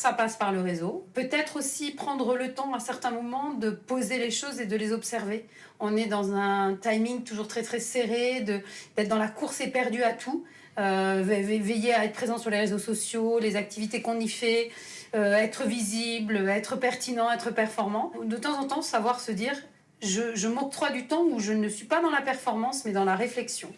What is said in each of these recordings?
ça passe par le réseau. Peut-être aussi prendre le temps à certains moments de poser les choses et de les observer. On est dans un timing toujours très très serré, d'être dans la course éperdue à tout. Veiller à être présent sur les réseaux sociaux, les activités qu'on y fait, être visible, être pertinent, être performant. De temps en temps, savoir se dire, je m'octroie du temps où je ne suis pas dans la performance, mais dans la réflexion.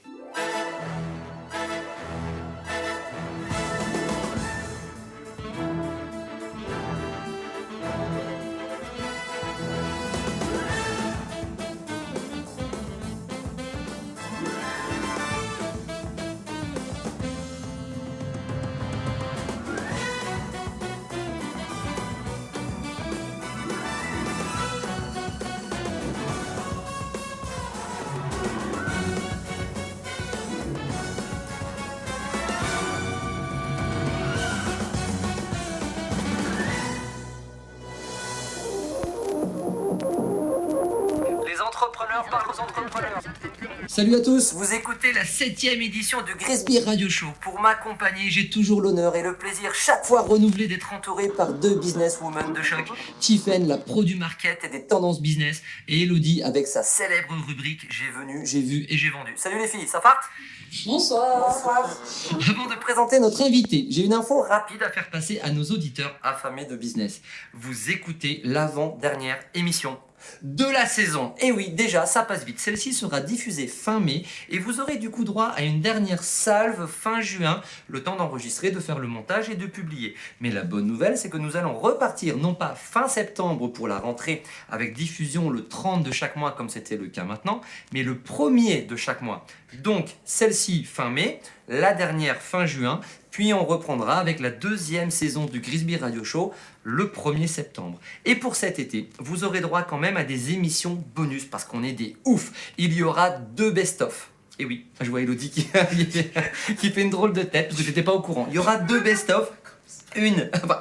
Entrepreneurs parlent aux entrepreneurs. Salut à tous, Vous écoutez la 7ème édition du Grisby Radio Show. Pour m'accompagner, j'ai toujours l'honneur et le plaisir chaque fois renouvelé d'être entouré par deux businesswomen de choc. Tiffen, la pro du Market et des tendances business. et Elodie avec Sa célèbre rubrique J'ai venu, j'ai vu et j'ai vendu. Salut les filles, ça part? Bonsoir. Avant de présenter notre invité, j'ai une info rapide à faire passer à nos auditeurs affamés de business. Vous écoutez l'avant-dernière émission de la saison. Et oui, déjà, ça passe vite. Celle-ci sera diffusée fin mai et vous aurez du coup droit à une dernière salve fin juin, le temps d'enregistrer, de faire le montage et de publier. Mais la bonne nouvelle, c'est que nous allons repartir, non pas fin septembre pour la rentrée, avec diffusion le 30 de chaque mois comme c'était le cas maintenant, mais le 1er de chaque mois. Donc, celle-ci fin mai, la dernière fin juin, puis on reprendra avec la deuxième saison du Grisby Radio Show le 1er septembre. Et pour cet été, vous aurez droit quand même à des émissions bonus parce qu'on est des oufs. Il y aura 2 best-of. Et oui, je vois Elodie qui fait une drôle de tête parce que j'étais pas au courant. Il y aura 2 best-of.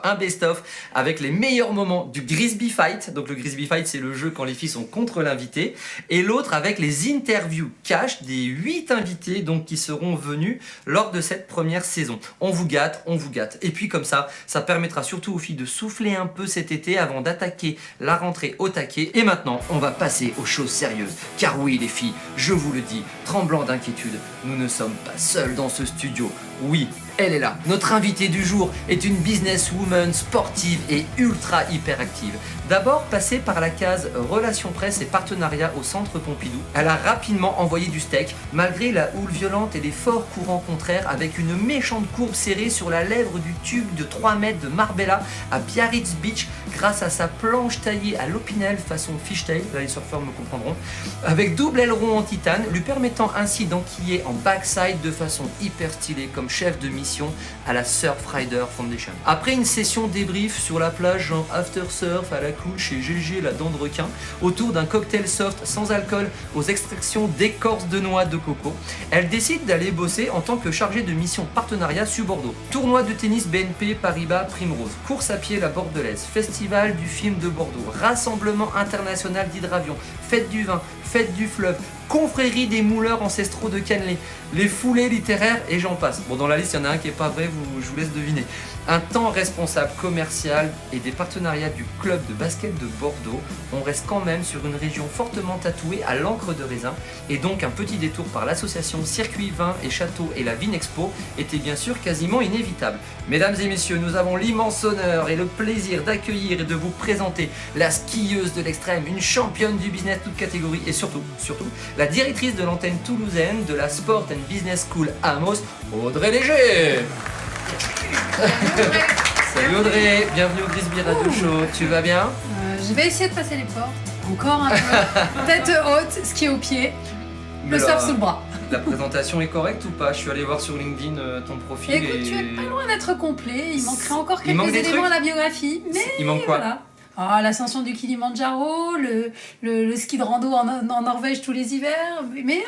Un best-of avec les meilleurs moments du Grisby Fight. Donc le Grisby Fight, c'est le jeu quand les filles sont contre l'invité. Et l'autre avec les interviews cash des 8 invités donc, qui seront venus lors de cette première saison. On vous gâte, on vous gâte. Et puis comme ça permettra surtout aux filles de souffler un peu cet été avant d'attaquer la rentrée au taquet. Et maintenant, on va passer aux choses sérieuses. Car oui les filles, je vous le dis, tremblant d'inquiétude, nous ne sommes pas seuls dans ce studio. Oui, elle est là. Notre invitée du jour est une businesswoman sportive et ultra hyperactive. D'abord passée par la case relations presse et partenariat au Centre Pompidou, elle a rapidement envoyé du steak malgré la houle violente et les forts courants contraires avec une méchante courbe serrée sur la lèvre du tube de 3 mètres de Marbella à Biarritz Beach grâce à sa planche taillée à l'opinel façon fishtail, là les surfeurs me comprendront, avec double aileron en titane lui permettant ainsi d'enquiller en backside de façon hyper stylée comme chef de mission à la Surfrider Foundation. Après une session débrief sur la plage genre after surf à la cool chez GG la dent de requin autour d'un cocktail soft sans alcool aux extractions d'écorce de noix de coco, elle décide d'aller bosser en tant que chargée de mission partenariat sur Bordeaux. Tournoi de tennis BNP Paribas Primrose, course à pied la Bordelaise, festival du film de Bordeaux, rassemblement international d'hydravion, fête du vin, fête du fleuve, confrérie des mouleurs ancestraux de Canley, les foulées littéraires et j'en passe. Bon, dans la liste, il y en a un qui est pas vrai, je vous laisse deviner. Un temps responsable commercial et des partenariats du club de basket de Bordeaux, on reste quand même sur une région fortement tatouée à l'encre de raisin et donc un petit détour par l'association Circuit Vin et Château et la Vinexpo était bien sûr quasiment inévitable. Mesdames et messieurs, nous avons l'immense honneur et le plaisir d'accueillir et de vous présenter la skieuse de l'extrême, une championne du business toute catégorie et surtout, la directrice de l'antenne toulousaine de la Sport and Business School Amos, Audrey Léger. Salut Audrey, bienvenue au Grisby Radio Show, tu vas bien? Je vais essayer de passer les portes, encore un peu, tête haute, ski au pied, le surf sous le bras. La présentation est correcte ou pas? Je suis allé voir sur LinkedIn ton profil. Écoute, tu es pas loin d'être complet, il manquerait encore quelques éléments à la biographie, mais il manque quoi? Voilà. Ah, l'ascension du Kilimandjaro, le ski de rando en Norvège tous les hivers, mais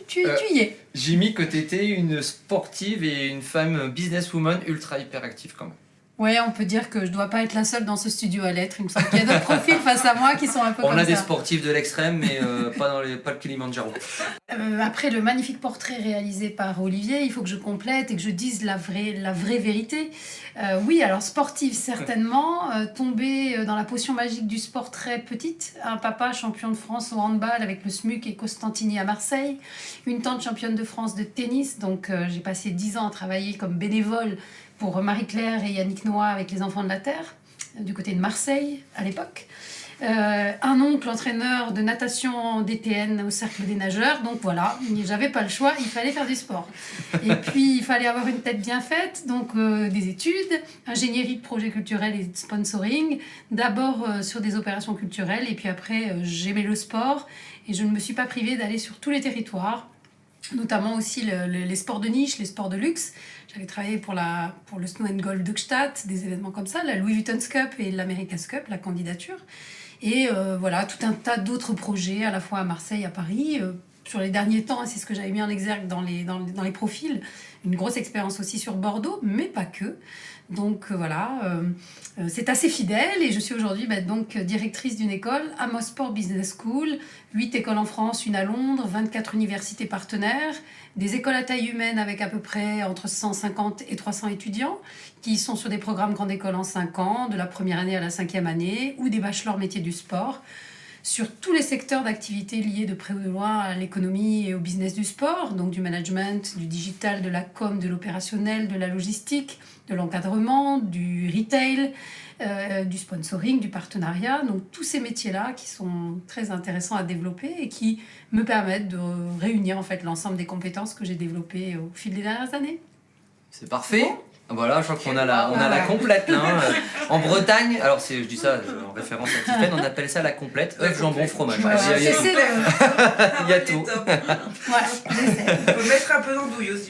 tu y es. J'ai mis que tu étais une sportive et une femme businesswoman ultra hyperactive quand même. Ouais, on peut dire que je dois pas être la seule dans ce studio à l'être. Il me semble qu'il y a d'autres profils face à moi qui sont un peu On comme a des ça. sportifs de l'extrême, mais pas le Kilimandjaro. Après le magnifique portrait réalisé par Olivier, il faut que je complète et que je dise la vraie vérité. Oui, alors sportive certainement, tombée dans la potion magique du sport très petite, un papa champion de France au handball avec le SMUC et Costantini à Marseille, une tante championne de France de tennis, donc j'ai passé 10 ans à travailler comme bénévole pour Marie-Claire et Yannick Noah avec les Enfants de la Terre, du côté de Marseille à l'époque. Un oncle entraîneur de natation DTN au cercle des nageurs, donc voilà, j'avais pas le choix, il fallait faire du sport. Et puis il fallait avoir une tête bien faite, donc des études, ingénierie de projet culturel et de sponsoring, d'abord sur des opérations culturelles, et puis après j'aimais le sport, et je ne me suis pas privée d'aller sur tous les territoires, notamment aussi les sports de niche, les sports de luxe. J'avais travaillé pour le Snow and Gold Duckstadt, des événements comme ça, la Louis Vuitton's Cup et l'America's Cup, la candidature. Et voilà, tout un tas d'autres projets, à la fois à Marseille, à Paris. Sur les derniers temps, c'est ce que j'avais mis en exergue dans les profils, une grosse expérience aussi sur Bordeaux, mais pas que. Donc voilà, c'est assez fidèle et je suis aujourd'hui donc directrice d'une école, Amos Sport Business School, 8 écoles en France, une à Londres, 24 universités partenaires, des écoles à taille humaine avec à peu près entre 150 et 300 étudiants qui sont sur des programmes grande école en 5 ans, de la première année à la 5e année, ou des bachelors métiers du sport, sur tous les secteurs d'activité liés de près ou de loin à l'économie et au business du sport, donc du management, du digital, de la com, de l'opérationnel, de la logistique, de l'encadrement, du retail, du sponsoring, du partenariat. Donc tous ces métiers-là qui sont très intéressants à développer et qui me permettent de réunir en fait l'ensemble des compétences que j'ai développées au fil des dernières années. C'est parfait. Voilà, je crois qu'on a la complète là. En Bretagne, alors je dis ça en référence à Tiffen, on appelle ça la complète, œuf, jambon, fromage. Voilà, Il y a tout. j'essaie de... Il y a tout. Voilà, j'essaie. Faut mettre un peu d'andouille aussi.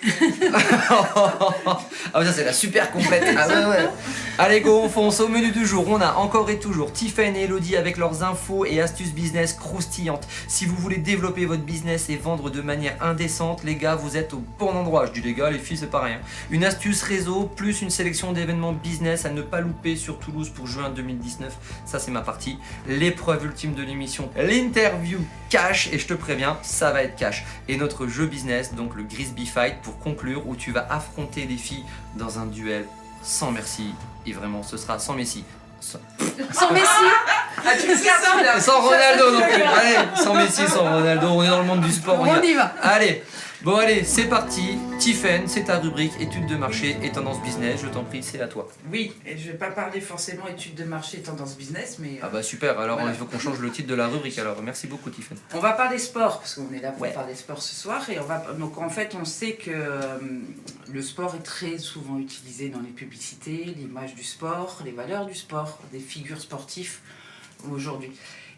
Ah ça c'est la super complète. Ah ouais. Allez go, on fonce au menu du jour. On a encore et toujours Tiffen et Elodie avec leurs infos et astuces business croustillantes. Si vous voulez développer votre business et vendre de manière indécente, les gars, vous êtes au bon endroit. Je dis les gars, les filles c'est pas rien. Une astuce réseau plus une sélection d'événements business à ne pas louper sur Toulouse pour juin 2019. Ça c'est ma partie. L'épreuve ultime de l'émission, l'interview cash, et je te préviens, ça va être cash. Et notre jeu business, donc le Grisby Fight pour conclure, où tu vas affronter les filles dans un duel sans merci. Et vraiment, ce sera sans Messi. Sans Messi. Ah, tu me gardes celui-là. Sans Ronaldo non plus. Allez, sans Messi, sans Ronaldo. On est dans le monde du sport. On y va. Allez. Bon allez, c'est parti. Tiffen, c'est ta rubrique études de marché et tendance business. Je t'en prie, c'est à toi. Oui, et je vais pas parler forcément études de marché et tendance business, mais Ah bah super, alors Voilà. il faut qu'on change le titre de la rubrique alors. Merci beaucoup Tiffen. on va parler sport, parce qu'on est là pour Ouais. parler sport ce soir. Donc en fait, on sait que le sport est très souvent utilisé dans les publicités, l'image du sport, les valeurs du sport, des figures sportives aujourd'hui.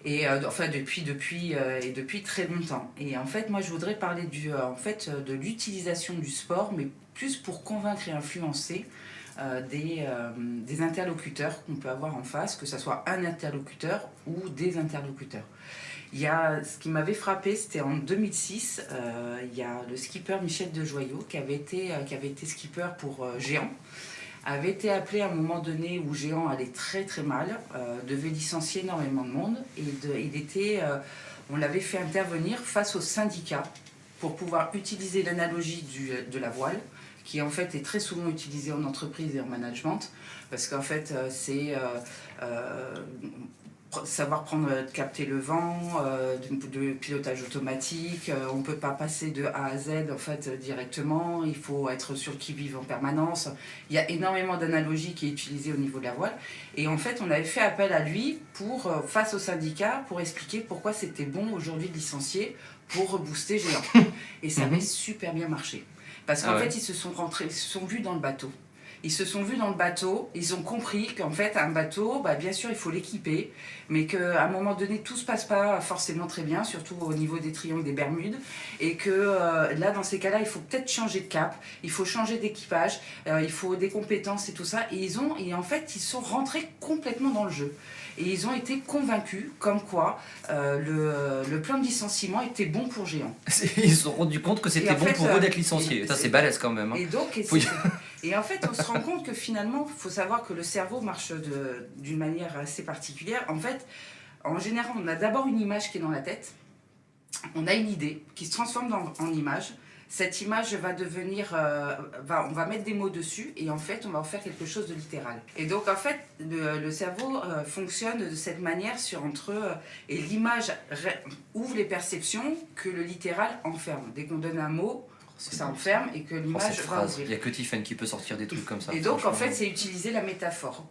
Et enfin depuis très longtemps. Et en fait, moi je voudrais parler de l'utilisation du sport, mais plus pour convaincre et influencer des interlocuteurs qu'on peut avoir en face, que ce soit un interlocuteur ou des interlocuteurs. Ce qui m'avait frappé, c'était en 2006, il y a le skipper Michel Dejoyaux qui avait été skipper pour Géant, avait été appelé à un moment donné où Géant allait très très mal, devait licencier énormément de monde, et on l'avait fait intervenir face aux syndicats pour pouvoir utiliser l'analogie de la voile, qui en fait est très souvent utilisée en entreprise et en management, parce qu'en fait c'est savoir capter le vent, de pilotage automatique, on ne peut pas passer de A à Z en fait directement, il faut être sur le qui-vive en permanence. Il y a énormément d'analogies qui est utilisée au niveau de la voile, et en fait on avait fait appel à lui face aux syndicats pour expliquer pourquoi c'était bon aujourd'hui de licencier pour rebooster Géant. Et ça avait super bien marché, parce qu'en fait ils se sont vus dans le bateau. Ils se sont vus dans le bateau, ils ont compris qu'en fait, un bateau, bien sûr, il faut l'équiper, mais qu'à un moment donné, tout ne se passe pas forcément très bien, surtout au niveau des triangles des Bermudes, et que là, dans ces cas-là, il faut peut-être changer de cap, il faut changer d'équipage, il faut des compétences et tout ça, et en fait, ils sont rentrés complètement dans le jeu. Et ils ont été convaincus comme quoi le plan de licenciement était bon pour Géant. Ils se sont rendus compte que c'était Et en bon fait, pour eux d'être licenciés. Ça c'est balèze quand même. Hein. Et donc, Faut y- Et en fait, on se rend compte que finalement, il faut savoir que le cerveau marche d'une manière assez particulière. En fait, en général, on a d'abord une image qui est dans la tête. On a une idée qui se transforme en image. Cette image va devenir, on va mettre des mots dessus et en fait, on va en faire quelque chose de littéral. Et donc, en fait, le cerveau fonctionne de cette manière et l'image ouvre les perceptions que le littéral enferme. Dès qu'on donne un mot, ça enferme et que l'image va ouvrir. Il n'y a que Tiffen qui peut sortir des trucs comme ça. Et donc, en fait, c'est utiliser la métaphore.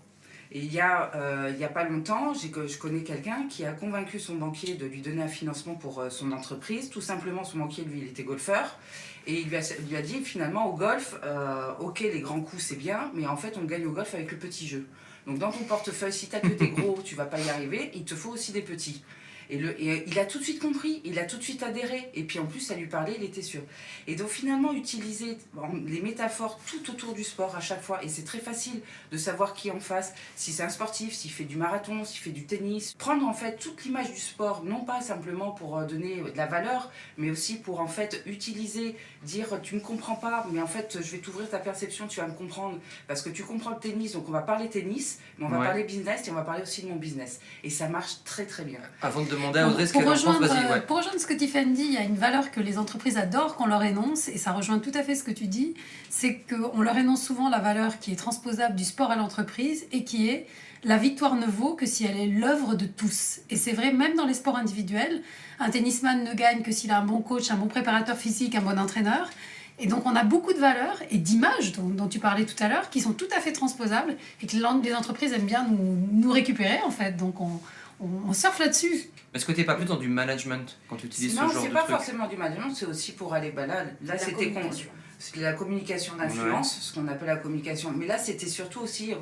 Et il y a pas longtemps, je connais quelqu'un qui a convaincu son banquier de lui donner un financement pour son entreprise. Tout simplement, son banquier, lui, il était golfeur. Et il lui a dit, finalement, au golf, ok, les grands coups, c'est bien, mais en fait, on gagne au golf avec le petit jeu. Donc, dans ton portefeuille, si tu n'as que des gros, tu ne vas pas y arriver, il te faut aussi des petits. Et il a tout de suite compris, il a tout de suite adhéré. Et puis en plus, ça lui parlait, il était sûr. Et donc finalement, utiliser les métaphores tout autour du sport à chaque fois. Et c'est très facile de savoir qui est en face, si c'est un sportif, s'il fait du marathon, s'il fait du tennis. Prendre en fait toute l'image du sport, non pas simplement pour donner de la valeur, mais aussi pour en fait utiliser, dire tu me comprends pas, mais en fait je vais t'ouvrir ta perception, tu vas me comprendre. Parce que tu comprends le tennis, donc on va parler tennis, mais on va parler business et on va parler aussi de mon business. Et ça marche très très bien. Avant de demander à Audrey ce qu'elle en pense, vas-y. Ouais. Pour rejoindre ce que Tiffen dit, il y a une valeur que les entreprises adorent qu'on leur énonce, et ça rejoint tout à fait ce que tu dis, c'est qu'on leur énonce souvent la valeur qui est transposable du sport à l'entreprise et qui est la victoire ne vaut que si elle est l'œuvre de tous. Et c'est vrai, même dans les sports individuels, un tennisman ne gagne que s'il a un bon coach, un bon préparateur physique, un bon entraîneur. Et donc on a beaucoup de valeurs et d'images dont tu parlais tout à l'heure qui sont tout à fait transposables et que les entreprises aiment bien nous récupérer en fait. Donc on surfe là-dessus. Est-ce que tu n'es pas plus dans du management quand tu utilises ce genre de truc? Non, c'est pas forcément du management, c'est aussi pour aller... Là c'était la communication d'influence, ce qu'on appelle la communication. Mais là, c'était surtout aussi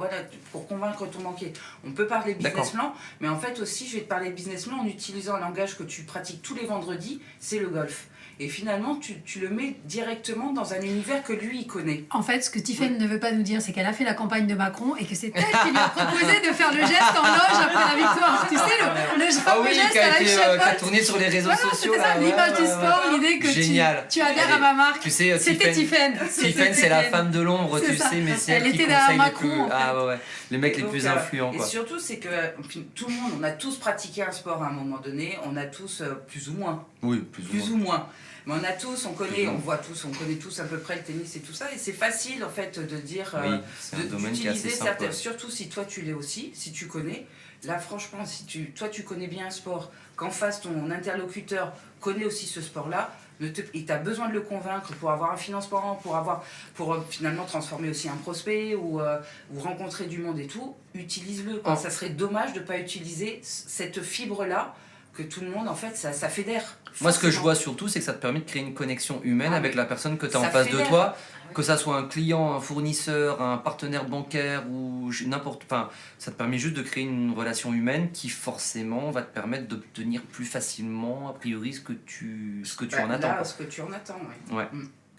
pour convaincre ton banquier. On peut parler business plan, mais en fait aussi, je vais te parler business plan en utilisant un langage que tu pratiques tous les vendredis, c'est le golf. Et finalement, tu le mets directement dans un univers que lui, il connaît. En fait, ce que Tiffen ne veut pas nous dire, c'est qu'elle a fait la campagne de Macron et que c'est elle qui lui a proposé de faire le geste en loge après la victoire. Tu sais, le fameux geste qui à la qui a tourné sur les réseaux sociaux. C'était ça, l'image du sport, l'idée que tu adhères à ma marque. Tu sais, c'était Tiffen. Tiffen, c'est la femme de l'ombre, tu sais, mais c'est elle qui conseille les plus... les mecs les plus influents. Et surtout, c'est que tout le monde, on a tous pratiqué un sport à un moment donné, on a tous plus ou moins. Oui, plus ou moins. Mais on a tous, on connaît tous à peu près le tennis et tout ça, et c'est facile en fait de dire, d'utiliser certaines, surtout si toi tu l'es aussi, si tu connais. Là franchement, si toi tu connais bien un sport, qu'en face ton interlocuteur connaît aussi ce sport-là, et tu as besoin de le convaincre pour avoir un financement, pour finalement transformer aussi un prospect ou rencontrer du monde et tout, utilise-le. Ça serait dommage de ne pas utiliser cette fibre-là que tout le monde, en fait, ça fédère. Moi, ce que je vois surtout, c'est que ça te permet de créer une connexion humaine avec la personne que tu as en face de toi, que ça soit un client, un fournisseur, un partenaire bancaire ou n'importe... Enfin, ça te permet juste de créer une relation humaine qui, forcément, va te permettre d'obtenir plus facilement, a priori, ce que tu en attends. Là, ce que tu en attends, oui. Ouais.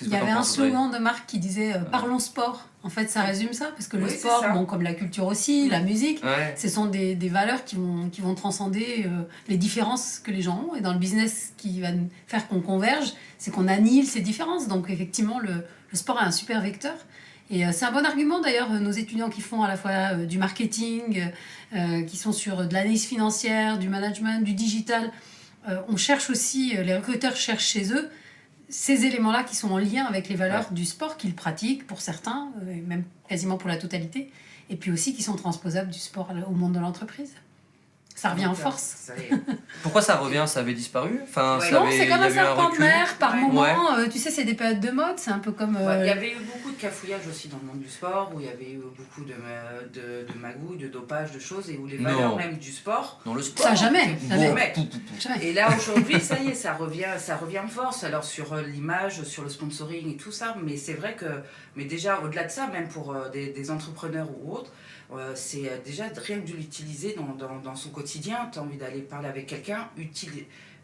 Il y avait un slogan de marque qui disait parlons sport. En fait, ça résume ça, parce que le sport, comme la culture aussi, la musique, ce sont des valeurs qui vont transcender les différences que les gens ont. Et dans le business, qui va faire qu'on converge, c'est qu'on annihile ces différences. Donc effectivement, le sport est un super vecteur. Et c'est un bon argument d'ailleurs, nos étudiants qui font à la fois du marketing, qui sont sur de l'analyse financière, du management, du digital. On cherche aussi, les recruteurs cherchent chez eux ces éléments-là qui sont en lien avec les valeurs du sport qu'ils pratiquent pour certains, et même quasiment pour la totalité, et puis aussi qui sont transposables du sport au monde de l'entreprise. Ça revient en force. Pourquoi ça revient? Ça avait disparu? Non, c'est comme un serpent de mer par moment. Tu sais, c'est des périodes de mode, c'est un peu comme... Il y avait eu beaucoup de cafouillage aussi dans le monde du sport, où il y avait eu beaucoup de magouilles, de dopage, de choses, et où les valeurs même du sport... Non, le sport... Ça, jamais. Et là, aujourd'hui, ça y est, ça revient en force. Alors, sur l'image, sur le sponsoring et tout ça, mais c'est vrai que... Mais déjà, au-delà de ça, même pour des entrepreneurs ou autres, c'est déjà rien que de l'utiliser dans son quotidien. Tu as envie d'aller parler avec quelqu'un,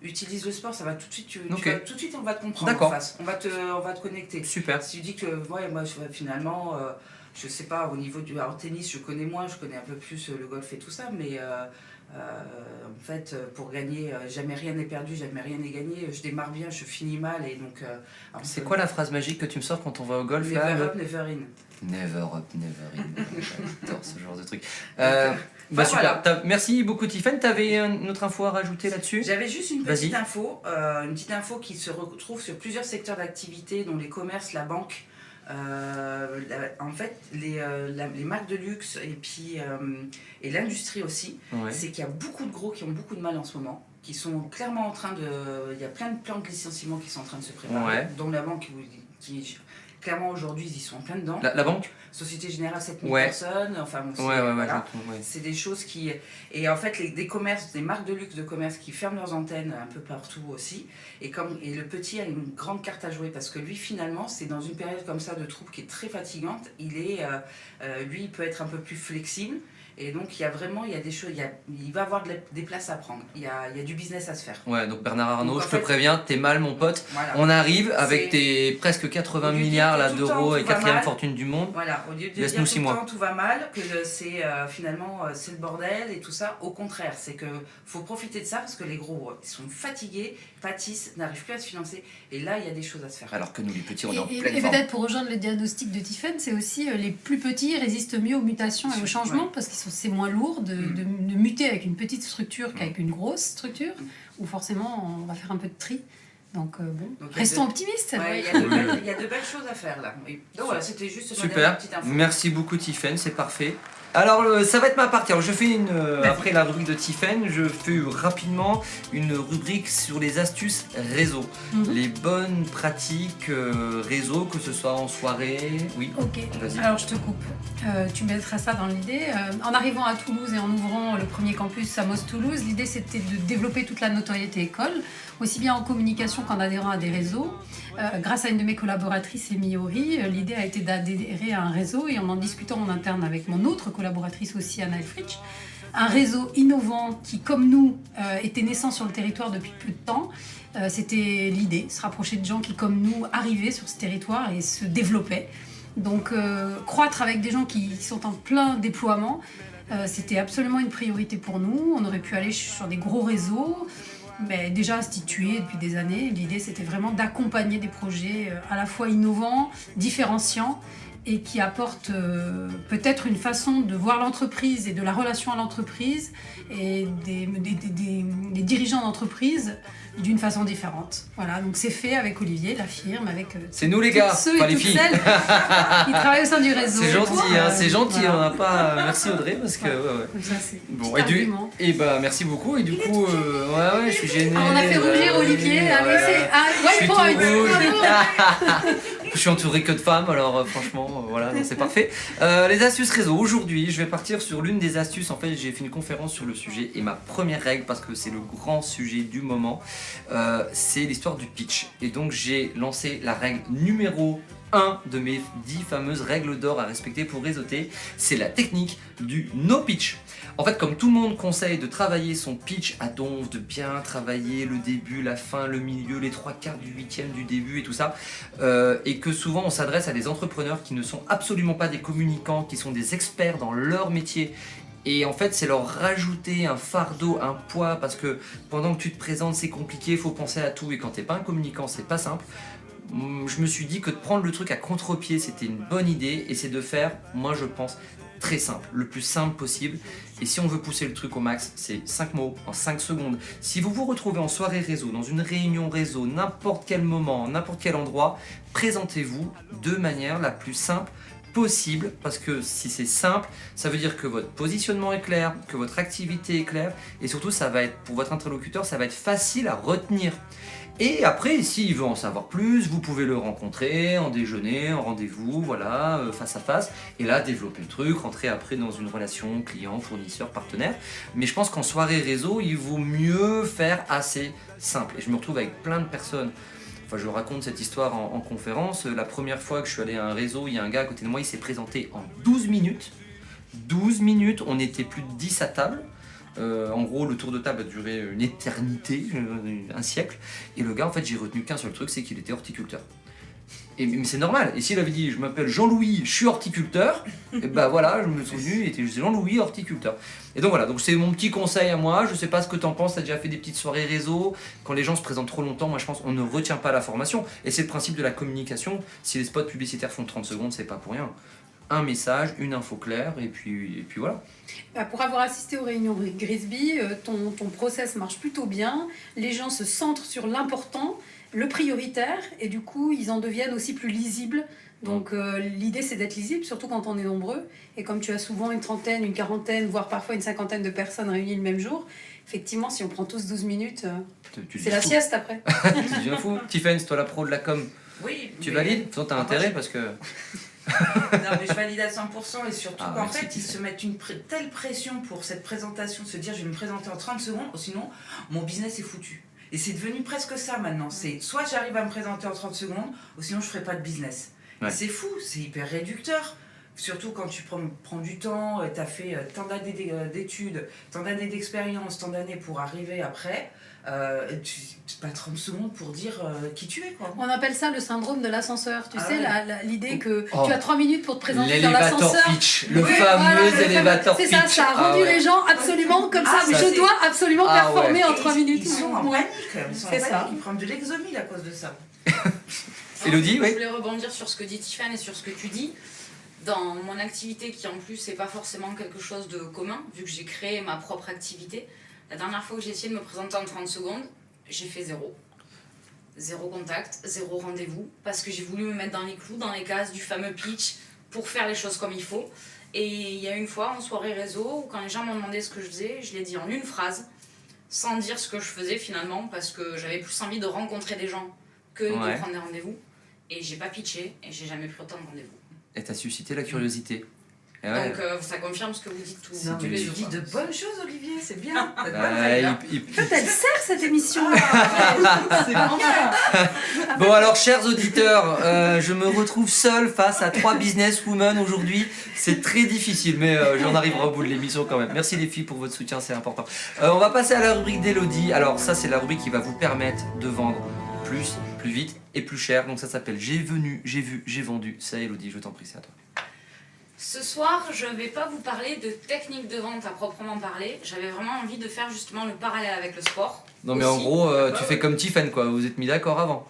utilise le sport, ça va tout de suite, tout de suite on va te comprendre en face, on va te connecter. Super. Si tu dis que moi finalement, je sais pas, au niveau du tennis, je connais un peu plus le golf et tout ça, mais En fait, pour gagner, jamais rien n'est perdu, jamais rien n'est gagné. Je démarre bien, je finis mal et donc. C'est quoi la phrase magique que tu me sors quand on va au golf Never là, up, never in. Never up, never in. J'adore ce genre de truc. Enfin, Super. voilà. Merci beaucoup Tiffen. T'avais une autre info à rajouter là-dessus? J'avais juste une Vas-y. petite info qui se retrouve sur plusieurs secteurs d'activité, dont les commerces, la banque. En fait, les marques de luxe et l'industrie aussi, Ouais. c'est qu'il y a beaucoup de gros qui ont beaucoup de mal en ce moment, qui sont clairement en train de... Il y a plein de plans de licenciement qui sont en train de se préparer, Ouais. dont la banque qui clairement aujourd'hui ils y sont en plein dedans. La banque? Société Générale, 7000 Ouais. personnes, enfin bon, Ouais, voilà. j'entends, ouais. C'est des choses qui... Et en fait, des commerces, des marques de luxe de commerce qui ferment leurs antennes un peu partout aussi. Et le petit a une grande carte à jouer parce que lui, finalement, c'est dans une période comme ça de troupe qui est très fatigante. Lui, il peut être un peu plus flexible. Et donc, il y a des choses... Il va avoir des places à prendre. Il y a du business à se faire. Ouais, donc Bernard Arnault, Donc, en je te fait- préviens, t'es mal mon pote. Voilà. On arrive avec C'est- tes presque 80 Au lieu de milliards dire là, que tout le temps, d'euros et tout va 4e mal. fortune du monde. Voilà, au lieu de Laisse-nous dire 6 tout le mois. temps tout va mal, que c'est finalement c'est le bordel et tout ça, au contraire, c'est que faut profiter de ça parce que les gros ils sont fatigués, pâtissent, n'arrivent plus à se financer et là il y a des choses à se faire. Alors que nous les petits, on est en Et pleine forme. peut-être pour rejoindre le diagnostic de Tiffen, c'est aussi les plus petits résistent mieux aux mutations et aux changements parce que c'est moins lourd de muter avec une petite structure qu'avec une grosse structure où forcément on va faire un peu de tri. Donc bon, Donc, il y a restons de- optimistes. Ouais, il y a de belles choses à faire là. Et donc voilà, c'était juste ma dernière Super, petite info. merci beaucoup Tiffen, c'est parfait. Alors ça va être ma partie. Alors je fais après la rubrique de Tiffen, je fais rapidement une rubrique sur les astuces réseau. Mhm. Les bonnes pratiques réseau, que ce soit en soirée. Oui, Ok, vas-y. alors je te coupe. Tu mettras ça dans l'idée. En arrivant à Toulouse et en ouvrant le premier campus Samos Toulouse, l'idée c'était de développer toute la notoriété école, aussi bien en communication qu'en adhérant à des réseaux. Grâce à une de mes collaboratrices, Amy Horry, l'idée a été d'adhérer à un réseau et en discutant en interne avec mon autre collaboratrice aussi, Anna Elfrich, un réseau innovant qui, comme nous, était naissant sur le territoire depuis peu de temps. C'était l'idée, se rapprocher de gens qui, comme nous, arrivaient sur ce territoire et se développaient. Donc, croître avec des gens qui sont en plein déploiement, c'était absolument une priorité pour nous. On aurait pu aller sur des gros réseaux, mais déjà institués depuis des années. L'idée, c'était vraiment d'accompagner des projets à la fois innovants, différenciants, et qui apportent peut-être une façon de voir l'entreprise et de la relation à l'entreprise et des dirigeants d'entreprise d'une façon différente. Voilà, donc c'est fait avec Olivier, la firme, avec C'est nous les gars, tous ceux pas et les toutes filles. celles qui travaillent au sein du réseau. C'est gentil, hein, c'est gentil, voilà. on n'a pas. Merci Audrey parce que. Ouais. Comme ça, c'est Bon, petit et argument. merci beaucoup. Et du coup, ouais, je suis gêné. Ah, on a fait rougir Olivier, allez, c'est one Je suis tout point. rouge. Je suis entouré que de femmes, alors franchement, voilà, donc c'est parfait. Les astuces réseau. Aujourd'hui, je vais partir sur l'une des astuces. En fait, j'ai fait une conférence sur le sujet et ma première règle, parce que c'est le grand sujet du moment, c'est l'histoire du pitch. Et donc, j'ai lancé la règle numéro 1 de mes 10 fameuses règles d'or à respecter pour réseauter. C'est la technique du no pitch. En fait, comme tout le monde conseille de travailler son pitch à donf, de bien travailler le début, la fin, le milieu, les 3/4 du 8e du début et tout ça, et que souvent on s'adresse à des entrepreneurs qui ne sont absolument pas des communicants, qui sont des experts dans leur métier. Et en fait, c'est leur rajouter un fardeau, un poids, parce que pendant que tu te présentes, c'est compliqué, il faut penser à tout, et quand t'es pas un communicant, c'est pas simple. Je me suis dit que de prendre le truc à contre-pied, c'était une bonne idée, et c'est de faire, moi je pense, très simple, le plus simple possible. Et si on veut pousser le truc au max, c'est 5 mots en 5 secondes. Si vous vous retrouvez en soirée réseau, dans une réunion réseau, n'importe quel moment, n'importe quel endroit, présentez-vous de manière la plus simple possible, parce que si c'est simple, ça veut dire que votre positionnement est clair, que votre activité est claire, et surtout ça va être, pour votre interlocuteur, ça va être facile à retenir. Et après, s'il veut en savoir plus, vous pouvez le rencontrer en déjeuner, en rendez-vous, voilà, face à face, et là développer le truc, rentrer après dans une relation client, fournisseur, partenaire. Mais je pense qu'en soirée réseau, il vaut mieux faire assez simple. Et je me retrouve avec plein de personnes. Enfin, je raconte cette histoire en conférence. La première fois que je suis allé à un réseau, il y a un gars à côté de moi, il s'est présenté en 12 minutes. 12 minutes, on était plus de 10 à table. En gros, le tour de table a duré une éternité, un siècle. Et le gars, en fait, j'ai retenu qu'un seul truc, c'est qu'il était horticulteur. mais c'est normal. Et s'il avait dit je m'appelle Jean-Louis, je suis horticulteur, et ben voilà, je me suis souvenu, il était Jean-Louis horticulteur. Et donc voilà, donc c'est mon petit conseil à moi. Je sais pas ce que t'en penses, t'as déjà fait des petites soirées réseau. Quand les gens se présentent trop longtemps, moi je pense qu'on ne retient pas la formation. Et c'est le principe de la communication. Si les spots publicitaires font 30 secondes, c'est pas pour rien. Un message, une info claire, et puis voilà. Bah, pour avoir assisté aux réunions Grisby, ton process marche plutôt bien. Les gens se centrent sur l'important, le prioritaire, et du coup, ils en deviennent aussi plus lisibles. Donc l'idée, c'est d'être lisible, surtout quand on est nombreux. Et comme tu as souvent une trentaine, une quarantaine, voire parfois une cinquantaine de personnes réunies le même jour, effectivement, si on prend tous 12 minutes, c'est la sieste après. Tu deviens fou. Tiffany, c'est toi la pro de la com. Oui. Tu valides? Toi, t'as intérêt parce que... Non, mais je valide à 100% et surtout Ah, qu'en merci, fait, ils Tiffany. se mettent une telle pression pour cette présentation, se dire je vais me présenter en 30 secondes, sinon mon business est foutu. Et c'est devenu presque ça maintenant. C'est soit j'arrive à me présenter en 30 secondes, ou sinon je ferai pas de business. Ouais. C'est fou, c'est hyper réducteur. Surtout quand tu prends du temps, tu as fait tant d'années d'études, tant d'années d'expérience, tant d'années pour arriver après. Pas 30 secondes pour dire qui tu es, quoi. On appelle ça le syndrome de l'ascenseur. Tu Ah sais, ouais. l'idée que Oh. tu as 3 minutes pour te présenter dans L'élévateur l'ascenseur. pitch, le Oui, fameux voilà, élévateur pitch. C'est ça, ça a rendu ouais. les gens absolument comme ça. Ah, Mais ça, je c'est- dois absolument Ah, performer ouais. en 3 minutes. Ils sont en Ouais. panique, ils sont en C'est panique, ça. ils prennent de l'exomil à cause de ça. Élodie, Je oui. voulais rebondir sur ce que dit Tiffany et sur ce que tu dis. Dans mon activité, qui en plus n'est pas forcément quelque chose de commun, vu que j'ai créé ma propre activité, la dernière fois que j'ai essayé de me présenter en 30 secondes, j'ai fait zéro. Zéro contact, zéro rendez-vous, parce que j'ai voulu me mettre dans les clous, dans les cases du fameux pitch, pour faire les choses comme il faut. Et il y a une fois, en soirée réseau, où quand les gens m'ont demandé ce que je faisais, je l'ai dit en une phrase, sans dire ce que je faisais finalement, parce que j'avais plus envie de rencontrer des gens que Ouais. de prendre des rendez-vous. Et j'ai pas pitché, et j'ai jamais pris autant de rendez-vous. Et t'as suscité la curiosité. Et ouais. Donc ça confirme ce que vous dites tous Non, tous mais les tu jours. dis de bonnes choses, Olivier, c'est bien. T'as de bonnes Bah, valeurs. il- En fait, elle sert cette émission. C'est bien. Bon alors chers auditeurs, je me retrouve seul face à 3 businesswomen aujourd'hui. C'est très difficile mais j'en arriverai au bout de l'émission quand même. Merci les filles pour votre soutien, c'est important. On va passer à la rubrique d'Élodie. Alors ça c'est la rubrique qui va vous permettre de vendre plus vite et plus cher. Donc ça s'appelle J'ai venu, j'ai vu, j'ai vendu. Ça Élodie, je t'en prie, c'est à toi. Ce soir, je ne vais pas vous parler de technique de vente à proprement parler. J'avais vraiment envie de faire justement le parallèle avec le sport. Non mais en Aussi. gros tu fais comme Tiffany quoi, vous êtes mis d'accord avant.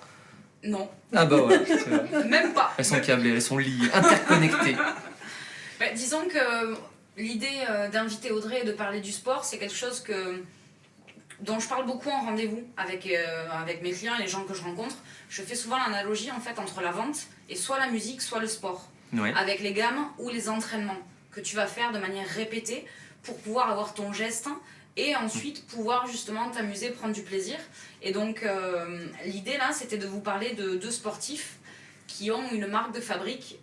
Non, Ah bah voilà, c'est vrai. même pas. Elles sont câblées, elles sont liées, interconnectées. Bah, disons que l'idée d'inviter Audrey et de parler du sport, c'est quelque chose dont je parle beaucoup en rendez-vous avec mes clients et les gens que je rencontre. Je fais souvent l'analogie en fait entre la vente et soit la musique, soit le sport. Ouais. Avec les gammes ou les entraînements que tu vas faire de manière répétée pour pouvoir avoir ton geste et ensuite pouvoir justement t'amuser, prendre du plaisir. Et donc l'idée là, c'était de vous parler de deux sportifs qui ont une marque de fabrique,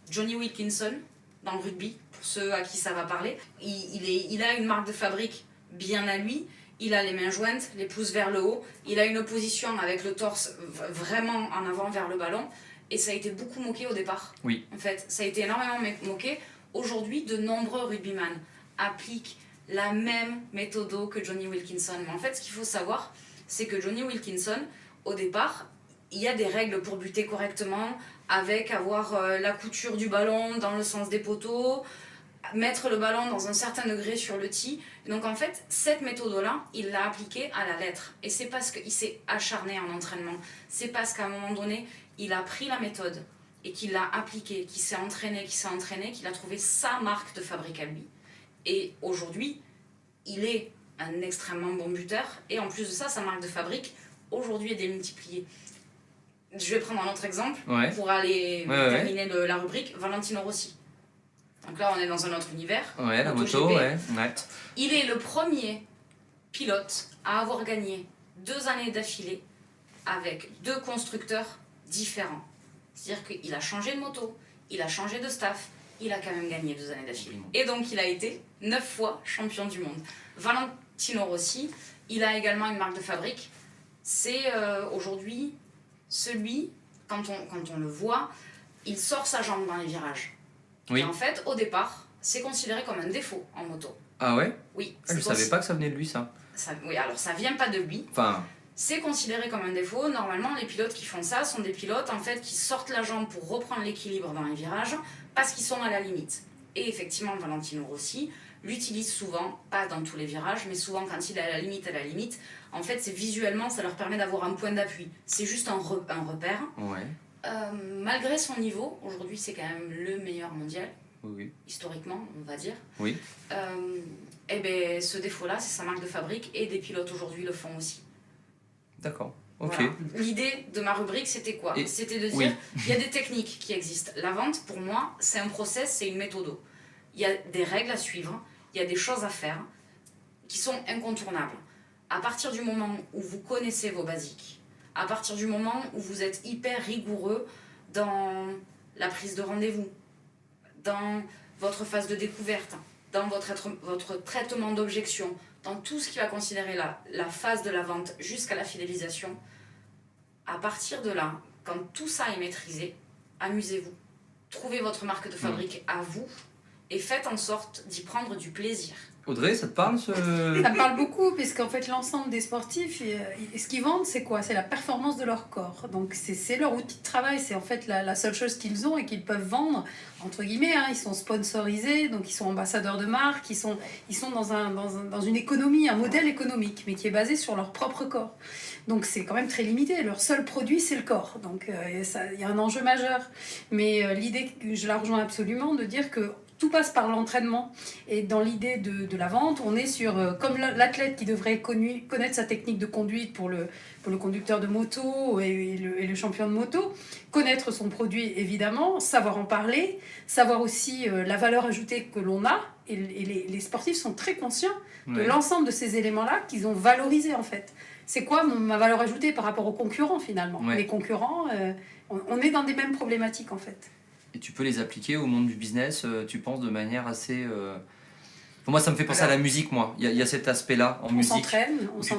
Johnny Wilkinson dans le rugby, pour ceux à qui ça va parler. Il a une marque de fabrique bien à lui. Il a les mains jointes, les pouces vers le haut. Il a une position avec le torse vraiment en avant vers le ballon. Et ça a été beaucoup moqué au départ. Oui. En fait, ça a été énormément moqué. Aujourd'hui, de nombreux rugbyman appliquent la même méthode que Johnny Wilkinson. Mais en fait, ce qu'il faut savoir, c'est que Johnny Wilkinson, au départ, il y a des règles pour buter correctement, avec avoir la couture du ballon dans le sens des poteaux, mettre le ballon dans un certain degré sur le tee. Donc en fait, cette méthode-là, il l'a appliquée à la lettre. Et c'est parce qu'il s'est acharné en entraînement. C'est parce qu'à un moment donné, il a pris la méthode et qu'il l'a appliquée, qu'il s'est entraîné, qu'il a trouvé sa marque de fabrique à lui. Et aujourd'hui, il est un extrêmement bon buteur. Et en plus de ça, sa marque de fabrique, aujourd'hui, est démultipliée. Je vais prendre un autre exemple Ouais. pour aller Ouais. terminer la rubrique. Valentino Rossi. Donc là, on est dans un autre univers. Ouais, la moto, MotoGP. ouais. Il est le premier pilote à avoir gagné 2 années d'affilée avec 2 constructeurs différents. C'est-à-dire qu'il a changé de moto, il a changé de staff, il a quand même gagné 2 années d'affilée. Et donc il a été 9 fois champion du monde. Valentino Rossi, il a également une marque de fabrique. C'est aujourd'hui celui, quand on le voit, il sort sa jambe dans les virages. Oui. Et en fait, au départ, c'est considéré comme un défaut en moto. Ah ouais? Oui, Ah, je savais pas que ça venait de lui ça. Oui, alors ça vient pas de lui. Enfin, c'est considéré comme un défaut. Normalement, les pilotes qui font ça sont des pilotes en fait, qui sortent la jambe pour reprendre l'équilibre dans les virages parce qu'ils sont à la limite. Et effectivement, Valentino Rossi l'utilise souvent, pas dans tous les virages, mais souvent quand il est à la limite, en fait, c'est visuellement, ça leur permet d'avoir un point d'appui. C'est juste un repère. Ouais. Malgré son niveau, aujourd'hui c'est quand même le meilleur mondial, Oui. historiquement, on va dire. Oui. Et ben, ce défaut-là, c'est sa marque de fabrique et des pilotes aujourd'hui le font aussi. D'accord. Ok. Voilà. L'idée de ma rubrique, c'était quoi? C'était de dire, oui. il y a des techniques qui existent. La vente, pour moi, c'est un process, c'est une méthode. Il y a des règles à suivre, il y a des choses à faire qui sont incontournables. À partir du moment où vous connaissez vos basiques, à partir du moment où vous êtes hyper rigoureux dans la prise de rendez-vous, dans votre phase de découverte, dans votre traitement d'objection, dans tout ce qui va considérer la phase de la vente jusqu'à la fidélisation, à partir de là, quand tout ça est maîtrisé, amusez-vous. Trouvez votre marque de fabrique à vous et faites en sorte d'y prendre du plaisir. Audrey, ça te parle Ça me parle beaucoup, puisqu'en fait, l'ensemble des sportifs, ce qu'ils vendent, c'est quoi? C'est la performance de leur corps. Donc, c'est leur outil de travail. C'est en fait la seule chose qu'ils ont et qu'ils peuvent vendre, entre guillemets. Hein. Ils sont sponsorisés, donc ils sont ambassadeurs de marque. Ils sont dans une économie, un modèle économique, mais qui est basé sur leur propre corps. Donc, c'est quand même très limité. Leur seul produit, c'est le corps. Donc, il y a un enjeu majeur. Mais l'idée, je la rejoins absolument, de dire que tout passe par l'entraînement. Et dans l'idée de la vente, on est sur, comme l'athlète qui devrait connaître sa technique de conduite pour le conducteur de moto et le champion de moto, connaître son produit évidemment, savoir en parler, savoir aussi la valeur ajoutée que l'on a. Et les sportifs sont très conscients de l'ensemble de ces éléments-là qu'ils ont valorisés en fait. C'est quoi ma valeur ajoutée par rapport aux concurrents finalement? Les concurrents, on est dans des mêmes problématiques en fait. Et tu peux les appliquer au monde du business, tu penses, de manière assez... Pour moi, ça me fait penser à la musique, moi. Il y a cet aspect-là en musique. Tu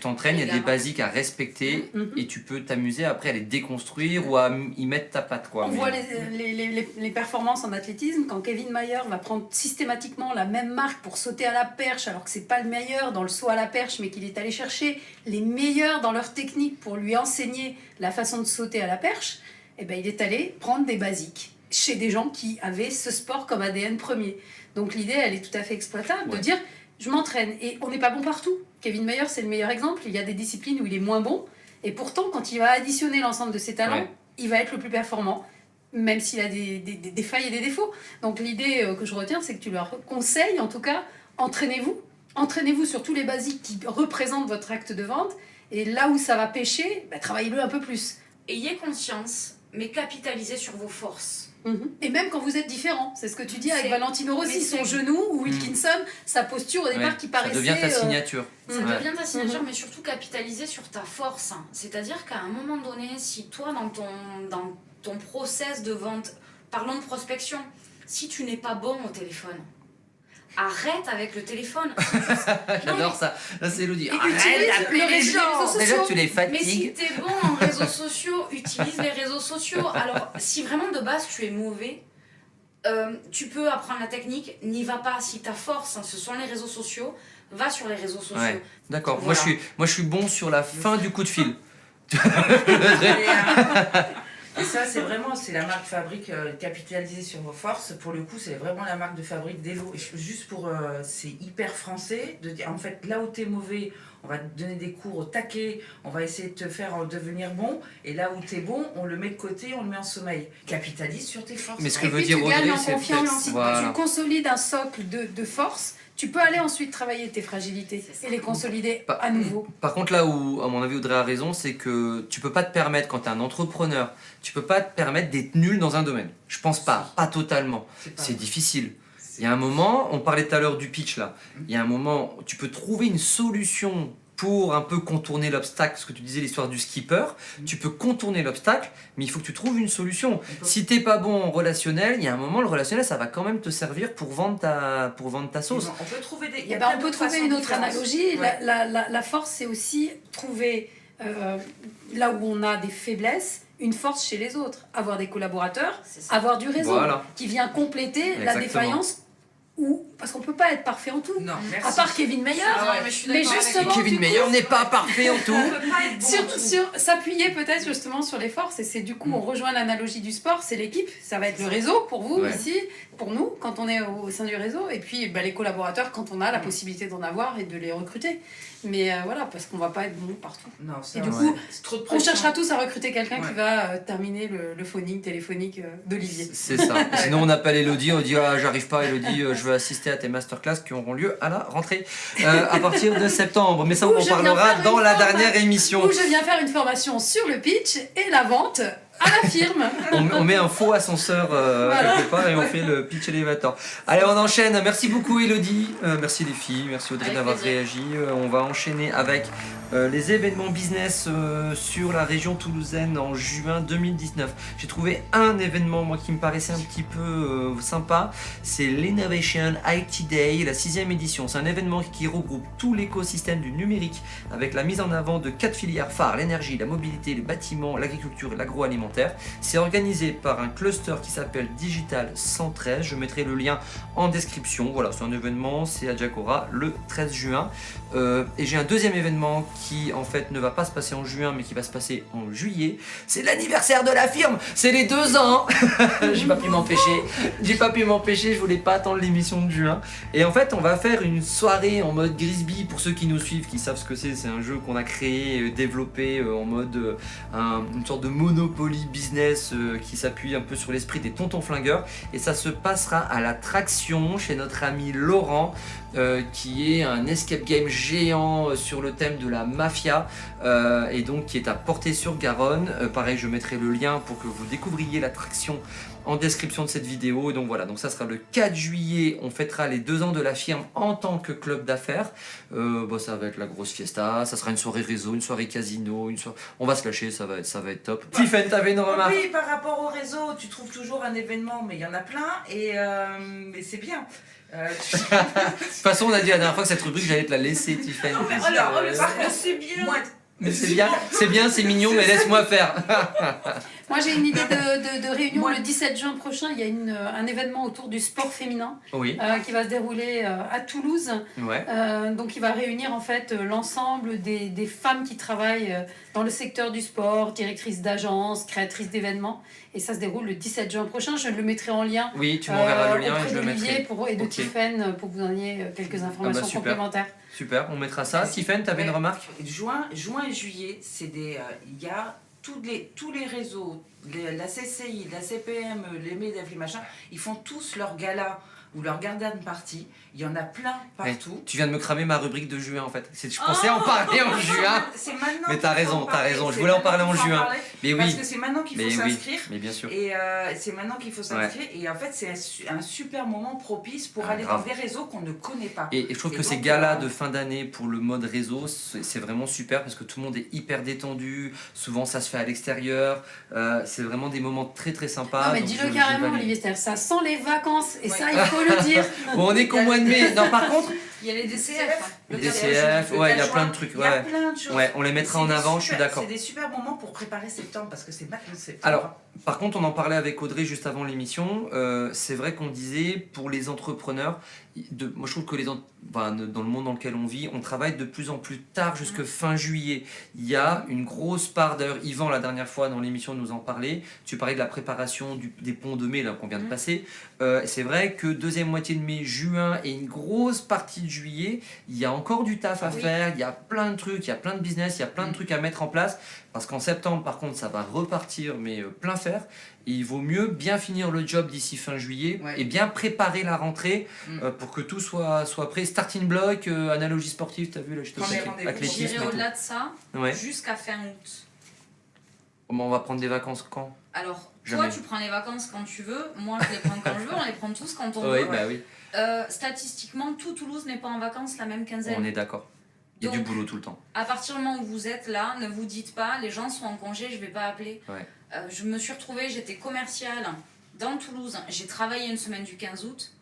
t'entraînes, il y a des basiques à respecter et tu peux t'amuser après à les déconstruire ou à y mettre ta patte. Quoi. On voit les performances en athlétisme quand Kevin Mayer va prendre systématiquement la même marque pour sauter à la perche alors que c'est pas le meilleur dans le saut à la perche mais qu'il est allé chercher les meilleurs dans leur technique pour lui enseigner la façon de sauter à la perche. Et ben, il est allé prendre des basiques chez des gens qui avaient ce sport comme ADN premier. Donc l'idée, elle est tout à fait exploitable de dire, je m'entraîne. Et on n'est pas bon partout. Kevin Mayer, c'est le meilleur exemple. Il y a des disciplines où il est moins bon. Et pourtant, quand il va additionner l'ensemble de ses talents, il va être le plus performant, même s'il a des failles et des défauts. Donc l'idée que je retiens, c'est que tu leur conseilles, en tout cas, entraînez-vous. Entraînez-vous sur tous les basiques qui représentent votre acte de vente. Et là où ça va pêcher, travaillez-le un peu plus. Ayez conscience, mais capitalisez sur vos forces. Et même quand vous êtes différent, c'est ce que tu dis avec Valentino Rossi, son genou ou Wilkinson, sa posture au départ qui paraissait... Ça devient ta signature. Ça devient ta signature, mais surtout capitaliser sur ta force. C'est-à-dire qu'à un moment donné, si toi, dans ton process de vente, parlons de prospection, si tu n'es pas bon au téléphone, arrête avec le téléphone. J'adore ça. Là, c'est Elodie. Arrête d'appeler les gens. Déjà, tu les fatigues. Mais si t'es bon en réseaux sociaux, utilise les réseaux sociaux. Alors, si vraiment de base tu es mauvais, tu peux apprendre la technique. N'y va pas. Si ta force, ce sont les réseaux sociaux, va sur les réseaux sociaux. Ouais. D'accord. Voilà. Moi, je suis bon sur la fin du coup de fil. Et ça, c'est la marque fabrique capitalisée sur vos forces. Pour le coup, c'est vraiment la marque de fabrique d'Elo. Juste pour, c'est hyper français de dire, en fait, là où t'es mauvais, on va te donner des cours au taquet, on va essayer de te faire devenir bon, et là où t'es bon, on le met de côté, on le met en sommeil. Capitalise sur tes forces. Mais ce que et veut puis dire tu Audrey, gagnes en c'est confiance. Si tu consolides un socle de force, tu peux aller ensuite travailler tes fragilités et les consolider à nouveau. Par contre, là où, à mon avis, Audrey a raison, c'est que tu peux pas te permettre, quand tu es un entrepreneur, tu peux pas te permettre d'être nul dans un domaine. Je pense pas totalement. C'est difficile. Il y a un moment, on parlait tout à l'heure du pitch là, il y a un moment, tu peux trouver une solution pour un peu contourner l'obstacle, ce que tu disais, l'histoire du skipper, tu peux contourner l'obstacle, mais il faut que tu trouves une solution. Si t'es pas bon en relationnel, il y a un moment, le relationnel, ça va quand même te servir pour vendre ta sauce. On peut trouver on peut trouver une autre analogie. La force, c'est aussi trouver, là où on a des faiblesses, une force chez les autres. Avoir des collaborateurs, avoir du réseau qui vient compléter la défaillance parce qu'on peut pas être parfait en tout. Non, À merci. part Kevin Mayer, Ah ouais, mais je suis mais d'accord avec justement, Kevin du coup, Meyer n'est pas parfait en tout. On peut pas être bon. sur s'appuyer peut-être justement sur les forces, et c'est du coup on rejoint l'analogie du sport, c'est l'équipe, ça va être le réseau pour vous Ouais. ici, pour nous quand on est au sein du réseau, et puis les collaborateurs quand on a la possibilité d'en avoir et de les recruter. Mais voilà, parce qu'on va pas être bon partout. Non, ça, Et du ouais. coup, c'est trop de On pression. cherchera tous à recruter quelqu'un qui Ouais. va terminer le phoning téléphonique d'Olivier. C'est ça. Sinon, on appelle Elodie, on dit ah, j'arrive pas, Elodie, je veux assister à tes masterclass qui auront lieu à la rentrée à partir de septembre. Mais ça, on Où en je viens parlera faire dans une la forme. dernière émission. Où je viens faire une formation sur le pitch et la vente à la firme. On met un faux ascenseur Voilà. quelque part et on fait le pitch elevator. Allez, on enchaîne. Merci beaucoup, Elodie. Merci les filles. Merci Audrey Avec d'avoir plaisir. réagi. On va enchaîner avec les événements business sur la région toulousaine en juin 2019. J'ai trouvé un événement, moi, qui me paraissait un petit peu sympa. C'est l'Innovation IT Day, la 6e édition. C'est un événement qui regroupe tout l'écosystème du numérique avec la mise en avant de 4 filières phares, l'énergie, la mobilité, le bâtiment, l'agriculture et l'agroalimentaire. C'est organisé par un cluster qui s'appelle Digital 113. Je mettrai le lien en description. Voilà, c'est un événement, c'est à Jacora le 13 juin. Et j'ai un deuxième événement qui en fait ne va pas se passer en juin mais qui va se passer en juillet. C'est l'anniversaire de la firme, c'est les 2 ans. J'ai pas pu m'empêcher, je voulais pas attendre l'émission de juin. Et en fait on va faire une soirée en mode Grisby. Pour ceux qui nous suivent, qui savent ce que c'est un jeu qu'on a créé, développé en mode une sorte de Monopoly business qui s'appuie un peu sur l'esprit des tontons flingueurs. Et ça se passera à la Traction chez notre ami Laurent, qui est un escape game géant sur le thème de la mafia et donc qui est à Portée-sur-Garonne. Pareil, je mettrai le lien pour que vous découvriez l'attraction en description de cette vidéo. Et donc voilà, donc ça sera le 4 juillet, on fêtera les 2 ans de la firme en tant que club d'affaires. Ça va être la grosse fiesta, ça sera une soirée réseau, une soirée casino, on va se lâcher, ça va être top. Tiffen, t'avais une remarque? Oui, par rapport au réseau, tu trouves toujours un événement, mais il y en a plein, et c'est bien. De toute façon, on a dit la dernière fois que cette rubrique, j'allais te la laisser, Tiffen. Par contre, c'est bien. Mais c'est bien, c'est mignon, mais laisse-moi faire. Moi j'ai une idée de réunion le 17 juin prochain. Il y a un événement autour du sport féminin Oui, qui va se dérouler à Toulouse. ouais. Donc il va réunir en fait l'ensemble des femmes qui travaillent dans le secteur du sport, directrices d'agences, créatrices d'événements. Et ça se déroule le 17 juin prochain. Je le mettrai en lien Oui, tu m'enverras le lien et auprès je le d'Olivier mettrai. et de Ok. Tiffen pour que vous en ayez quelques informations super. complémentaires. Super, on mettra ça. Tiffen, t'avais une remarque? Juin et juillet, c'est il y a tous les réseaux, la CCI, la CPM, les MEDEF, les machins, ils font tous leur gala ou leur garden party. Il y en a plein partout. Tu viens de me cramer ma rubrique de juin en fait. Je pensais en parler en juin. C'est maintenant. Mais t'as qu'il faut raison, en t'as parler. raison. Je C'est voulais en maintenant parler en qu'il faut juin. parler, Mais parce oui, que c'est maintenant qu'il faut mais oui, s'inscrire. mais bien sûr. Et c'est maintenant qu'il faut s'inscrire. Et en fait, c'est un super moment propice pour aller grave. dans des réseaux qu'on ne connaît pas. Et je trouve Et que ces donc, galas de fin d'année pour le mode réseau, c'est vraiment super parce que tout le monde est hyper détendu. Souvent, ça se fait à l'extérieur. C'est vraiment des moments très très sympas. Non mais donc dis-le je carrément valide. Olivier, c'est-à-dire ça sent les vacances et Ouais. ça il faut le dire. Bon, on est qu'au mois de mai. Non, par contre, Il y a les DCF. les Le DCF, le ouais, il y a catch-up, plein de trucs. Il y a Ouais. plein de choses. Ouais, on les mettra en C'est des avant, je suis super- d'accord. C'est des super moments pour préparer septembre parce que c'est maintenant septembre. Alors, par contre, on en parlait avec Audrey juste avant l'émission. C'est vrai qu'on disait pour les entrepreneurs, moi je trouve que dans le monde dans lequel on vit, on travaille de plus en plus tard jusque fin juillet. Il y a une grosse part d'heures. Yvan, la dernière fois dans l'émission, nous en parlait. Tu parlais de la préparation des ponts de mai là qu'on vient de passer. C'est vrai que deuxième moitié de mai, juin et une grosse partie de juillet, il y a encore du taf à faire. Il y a plein de trucs, il y a plein de business, il y a plein de trucs à mettre en place. Parce qu'en septembre, par contre, ça va repartir, mais plein fer. Et il vaut mieux bien finir le job d'ici fin juillet Ouais. et bien préparer la rentrée pour que tout soit prêt. Starting block, analogie sportive, t'as vu là, je te Premier fais rendez-vous. athlétisme. J'irai et tout. au-delà de ça Ouais. jusqu'à fin août. Bon, on va prendre des vacances quand? Alors, Jamais. toi, tu prends les vacances quand tu veux. Moi, je les prends quand je veux. On les prend tous quand on Oui, veut. bah oui, Statistiquement, tout Toulouse n'est pas en vacances la même quinzaine. on est d'accord. Il y a du Donc, boulot tout le temps. À partir du moment où vous êtes là, ne vous dites pas, les gens sont en congé, je vais pas appeler. Ouais. Je me suis retrouvée, j'étais commerciale dans Toulouse. J'ai travaillé une semaine du 15 août.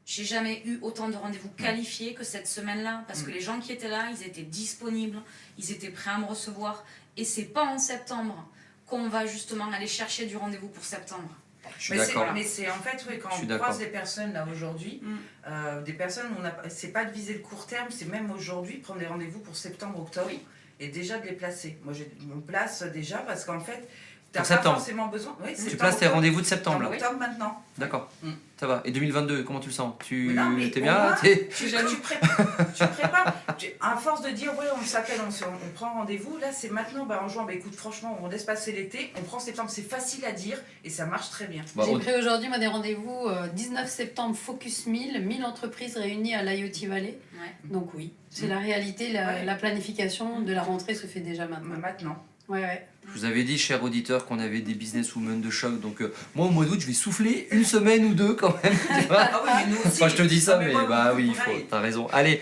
J'ai jamais eu autant de rendez-vous qualifiés que cette semaine-là. Parce que les gens qui étaient là, ils étaient disponibles, ils étaient prêts à me recevoir. Et c'est pas en septembre qu'on va justement aller chercher du rendez-vous pour septembre. Je suis d'accord. Mais c'est en fait, oui, quand Je suis on d'accord. croise des personnes là aujourd'hui, des personnes, c'est pas de viser le court terme, c'est même aujourd'hui prendre des rendez-vous pour septembre, octobre et déjà de les placer. Moi, je me place déjà parce qu'en fait, t'as Pour pas septembre. forcément besoin. Oui, Tu places tes rendez-vous de septembre, là. Octobre maintenant. D'accord. Mm. Ça va. Et 2022, comment tu le sens? Mais non, mais T'es au bien là? moins, T'es- Tu prépares. À force de dire, ouais, on s'appelle, on prend rendez-vous, là, c'est maintenant, en juin, écoute, franchement, on laisse passer l'été, on prend septembre, c'est facile à dire et ça marche très bien. Bah, J'ai Aude- pris aujourd'hui moi, des rendez-vous 19 septembre Focus 1000 entreprises réunies à l'IoT Valley. Ouais. Donc oui, c'est la réalité, Ouais. la planification de la rentrée se fait déjà maintenant. Maintenant. Ouais. Je vous avais dit, chers auditeurs, qu'on avait des businesswomen de choc. Donc, moi, au mois d'août, je vais souffler une semaine ou deux quand même. tu vois. Ah oui, mais nous aussi. Enfin, je te dis ça, Ah, mais moi, bah oui, il pareil. faut. T'as raison. Allez.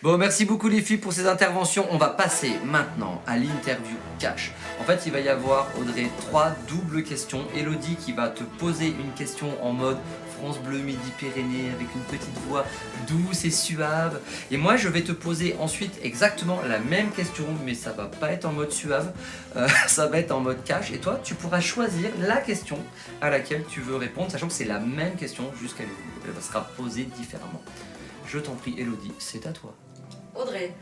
Bon, merci beaucoup les filles pour ces interventions. On va passer maintenant à l'interview cash. En fait, il va y avoir, Audrey, 3 doubles questions. Elodie qui va te poser une question en mode France Bleu Midi-Pyrénées avec une petite voix douce et suave. Et moi, je vais te poser ensuite exactement la même question, mais ça va pas être en mode suave, ça va être en mode cash. Et toi, tu pourras choisir la question à laquelle tu veux répondre, sachant que c'est la même question, juste qu'elle sera posée différemment. Je t'en prie, Elodie, c'est à toi. Audrey,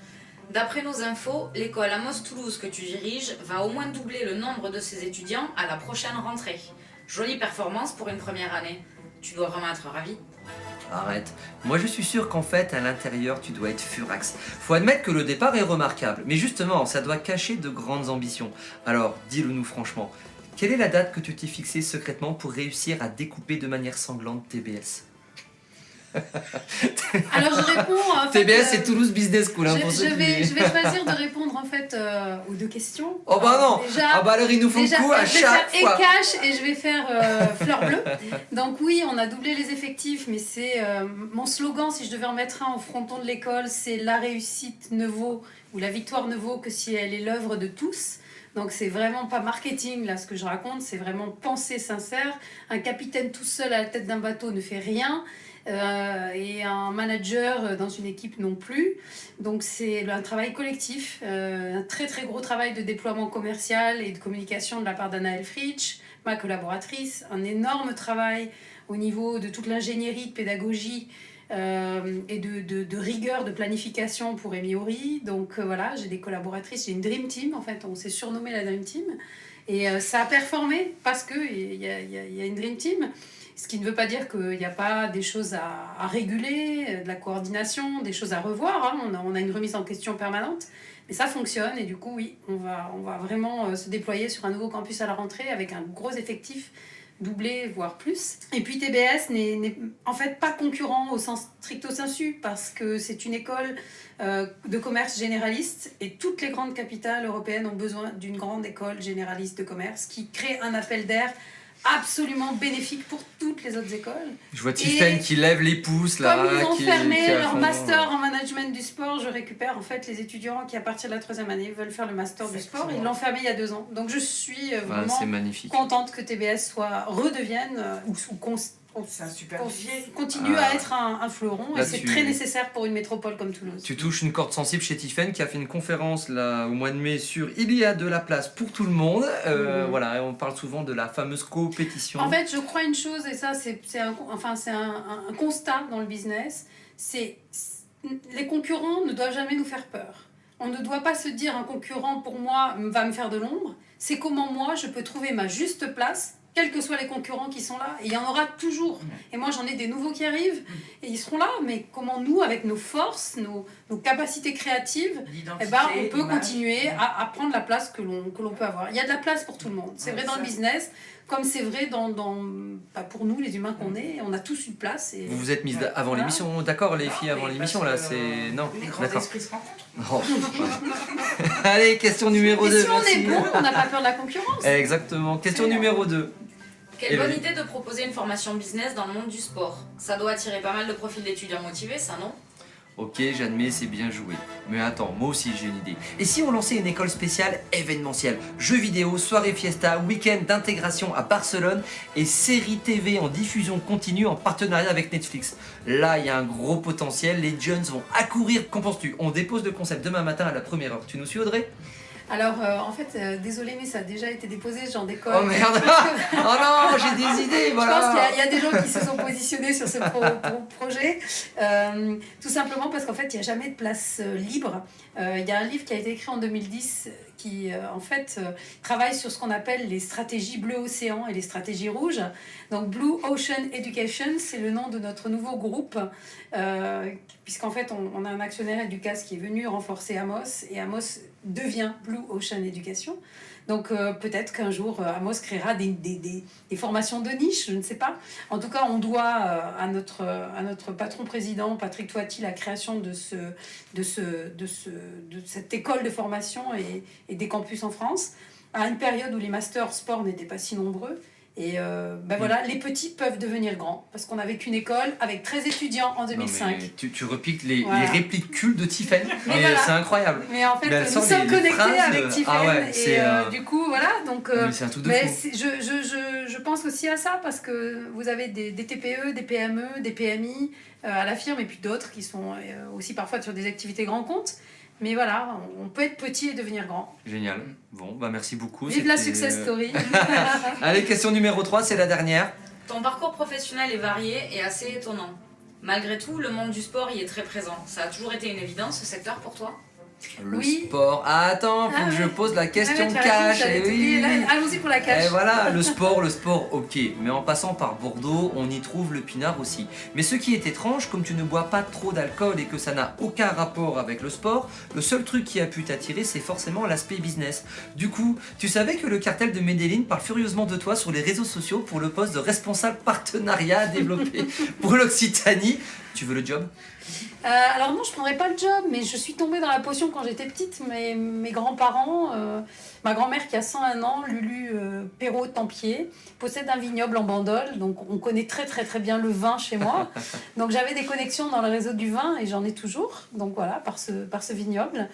d'après nos infos, l'école Amos Toulouse que tu diriges va au moins doubler le nombre de ses étudiants à la prochaine rentrée. Jolie performance pour une première année. Tu dois vraiment être ravi. Arrête. Moi, je suis sûr qu'en fait, à l'intérieur, tu dois être furax. Faut admettre que le départ est remarquable, mais justement, ça doit cacher de grandes ambitions. Alors, dis-le nous franchement, quelle est la date que tu t'es fixée secrètement pour réussir à découper de manière sanglante TBS? Alors je réponds en fait, TBS, c'est Toulouse Business School, hein, pour ceux je qui- vais choisir de répondre en fait aux deux questions. Oh bah non. Déjà, Ah bah alors, ils nous font déjà, le coup à je vais chaque faire fois. et cash et je vais faire fleur bleue. Donc oui, on a doublé les effectifs, mais c'est mon slogan, si je devais en mettre un au fronton de l'école, c'est la réussite ne vaut, ou la victoire ne vaut que si elle est l'œuvre de tous. Donc c'est vraiment pas marketing là ce que je raconte, c'est vraiment pensée sincère. Un capitaine tout seul à la tête d'un bateau ne fait rien. Et un manager dans une équipe non plus. Donc c'est un travail collectif, un très très gros travail de déploiement commercial et de communication de la part d'Anna Elfrich, ma collaboratrice, un énorme travail au niveau de toute l'ingénierie, de pédagogie et de rigueur de planification pour Amy Horry. Donc voilà, j'ai des collaboratrices, j'ai une Dream Team en fait, on s'est surnommé la Dream Team. Et ça a performé parce qu'il y a une Dream Team. Ce qui ne veut pas dire qu'il n'y a pas des choses à réguler, de la coordination, des choses à revoir. Hein. On a une remise en question permanente. Mais ça fonctionne et du coup, oui, on va vraiment se déployer sur un nouveau campus à la rentrée avec un gros effectif doublé, voire plus. Et puis TBS n'est en fait pas concurrent au sens stricto sensu parce que c'est une école de commerce généraliste et toutes les grandes capitales européennes ont besoin d'une grande école généraliste de commerce qui crée un appel d'air absolument bénéfique pour toutes les autres écoles. Je vois Tiffen qui lève les pouces là. Comme ils ont qui fermé est à leur fond. master en management du sport, je récupère en fait les étudiants qui à partir de la 3e année veulent faire le master du sport. Ils l'ont fermé il y a 2 ans. Donc je suis Ah, vraiment c'est magnifique. contente que TBS redevienne ou C'est un super vivier. continue à être un fleuron et c'est Là-dessus. très nécessaire pour une métropole comme Toulouse. Tu touches une corde sensible chez Tiffen qui a fait une conférence là, au mois de mai sur Il y a de la place pour tout le monde. Voilà, et on parle souvent de la fameuse compétition. En fait, je crois une chose, et ça, c'est un constat dans le business, c'est les concurrents ne doivent jamais nous faire peur. On ne doit pas se dire un concurrent, pour moi, va me faire de l'ombre. C'est comment moi, je peux trouver ma juste place, quels que soient les concurrents qui sont là. Et il y en aura toujours. Et moi, j'en ai des nouveaux qui arrivent, et ils seront là. Mais comment nous, avec nos forces, nos capacités créatives, L'identité, eh ben, on peut l'image. continuer à prendre la place que l'on peut avoir. Il y a de la place pour tout le monde. C'est Ouais, vrai dans ça. le business, comme c'est vrai pour nous, les humains qu'on est. On a tous une place. Et... Vous vous êtes mises avant Voilà. l'émission, d'accord les Non, filles, avant mais l'émission parce là, que, c'est... Non, Les grands d'accord. esprits se rencontrent. Oh. Allez, question numéro Et 2. si on est bon, on n'a pas peur de la concurrence. Exactement. Question C'est- numéro 2. Quelle Et bonne oui. idée de proposer une formation business dans le monde du sport. Ça doit attirer pas mal de profils d'étudiants motivés, ça non? Ok, j'admets, c'est bien joué. Mais attends, moi aussi j'ai une idée. Et si on lançait une école spéciale événementielle? Jeux vidéo, soirée fiesta, week-end d'intégration à Barcelone et série TV en diffusion continue en partenariat avec Netflix. Là, il y a un gros potentiel, les jeunes vont accourir. Qu'en penses-tu? On dépose le concept demain matin à la 1re heure. Tu nous suis, Audrey? Alors, en fait, désolé, mais ça a déjà été déposé, j'en décolle. Oh merde. Oh non, j'ai des idées, Je voilà. pense qu'il y a des gens qui se sont positionnés sur ce projet, tout simplement parce qu'en fait, il n'y a jamais de place libre. Il y a un livre qui a été écrit en 2010 qui, en fait, travaille sur ce qu'on appelle les stratégies bleu océan et les stratégies rouges. Donc, Blue Ocean Education, c'est le nom de notre nouveau groupe, puisqu'en fait, on a un actionnaire Educas qui est venu renforcer Amos, et Amos devient Blue Ocean Education. Donc peut-être qu'un jour Amos créera des formations de niche, je ne sais pas. En tout cas, on doit à notre patron président Patrick Toiti la création de cette école de formation et des campus en France, à une période où les masters sport n'étaient pas si nombreux. Et voilà, les petits peuvent devenir grands, parce qu'on avait qu'une école avec 13 étudiants en 2005. Non, mais tu repiques les Voilà. répliques cultes de Tiffen, mais voilà. c'est incroyable. Mais en fait, Mais elle nous sort sommes les connectés phrases, avec Tiffen, ah ouais, et c'est, du coup, voilà, donc... Mais c'est un truc de mais fou. je pense aussi à ça, parce que vous avez des TPE, des PME, des PMI à la firme, et puis d'autres qui sont aussi parfois sur des activités grands comptes. Mais voilà, on peut être petit et devenir grand. Génial. Bon, bah merci beaucoup. Vive la c'était- success story. Allez, question numéro 3, c'est la dernière. Ton parcours professionnel est varié et assez étonnant. Malgré tout, le monde du sport y est très présent. Ça a toujours été une évidence, ce secteur, pour toi? Le Oui. sport. Ah, attends, faut Ah que je ouais. pose la question Ouais, tu as raison, cash. j'avais Eh oublié. oui. Là, allons-y pour la cash. Et voilà, le sport, ok. Mais en passant par Bordeaux, on y trouve le pinard aussi. Mais ce qui est étrange, comme tu ne bois pas trop d'alcool et que ça n'a aucun rapport avec le sport, le seul truc qui a pu t'attirer, c'est forcément l'aspect business. Du coup, tu savais que le cartel de Medellín parle furieusement de toi sur les réseaux sociaux pour le poste de responsable partenariat développé pour l'Occitanie. Tu veux le job? Alors non, je prendrais pas le job, mais je suis tombée dans la potion quand j'étais petite. Mes grands-parents, ma grand-mère qui a 101 ans, Lulu Perrault-Tempier, possède un vignoble en Bandol, donc on connaît très très très bien le vin chez moi. Donc j'avais des connexions dans le réseau du vin et j'en ai toujours, donc voilà, par ce vignoble.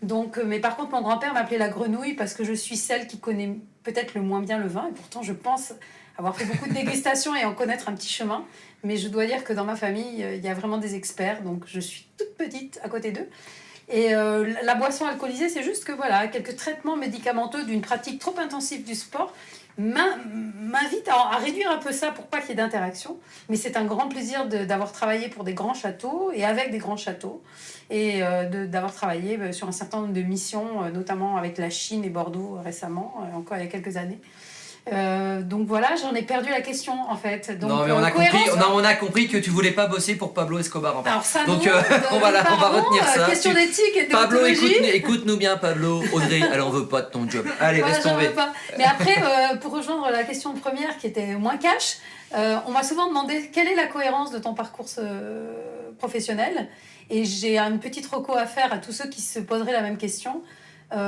Donc, mais par contre, mon grand-père m'appelait la grenouille parce que je suis celle qui connaît peut-être le moins bien le vin, et pourtant je pense avoir fait beaucoup de dégustations et en connaître un petit chemin. Mais je dois dire que dans ma famille, il y a vraiment des experts, donc je suis toute petite à côté d'eux. Et la boisson alcoolisée, c'est juste que voilà, quelques traitements médicamenteux d'une pratique trop intensive du sport m'invitent à réduire un peu ça pour pas qu'il y ait d'interaction. Mais c'est un grand plaisir d'avoir travaillé pour des grands châteaux et avec des grands châteaux, et d'avoir travaillé sur un certain nombre de missions, notamment avec la Chine et Bordeaux récemment, encore il y a quelques années. Donc voilà, j'en ai perdu la question en fait. Donc, Non, mais on a compris que tu voulais pas bosser pour Pablo Escobar en fait. Alors ça, Donc non, on va retenir ça. Question d'éthique et de Pablo, déontologie. écoute-nous bien, Pablo. Audrey, elle en veut pas de ton job. Allez, Voilà, laisse j'en tomber. veux pas. Mais après, pour rejoindre la question première qui était moins cash, on m'a souvent demandé quelle est la cohérence de ton parcours professionnel. Et j'ai une petite reco à faire à tous ceux qui se poseraient la même question.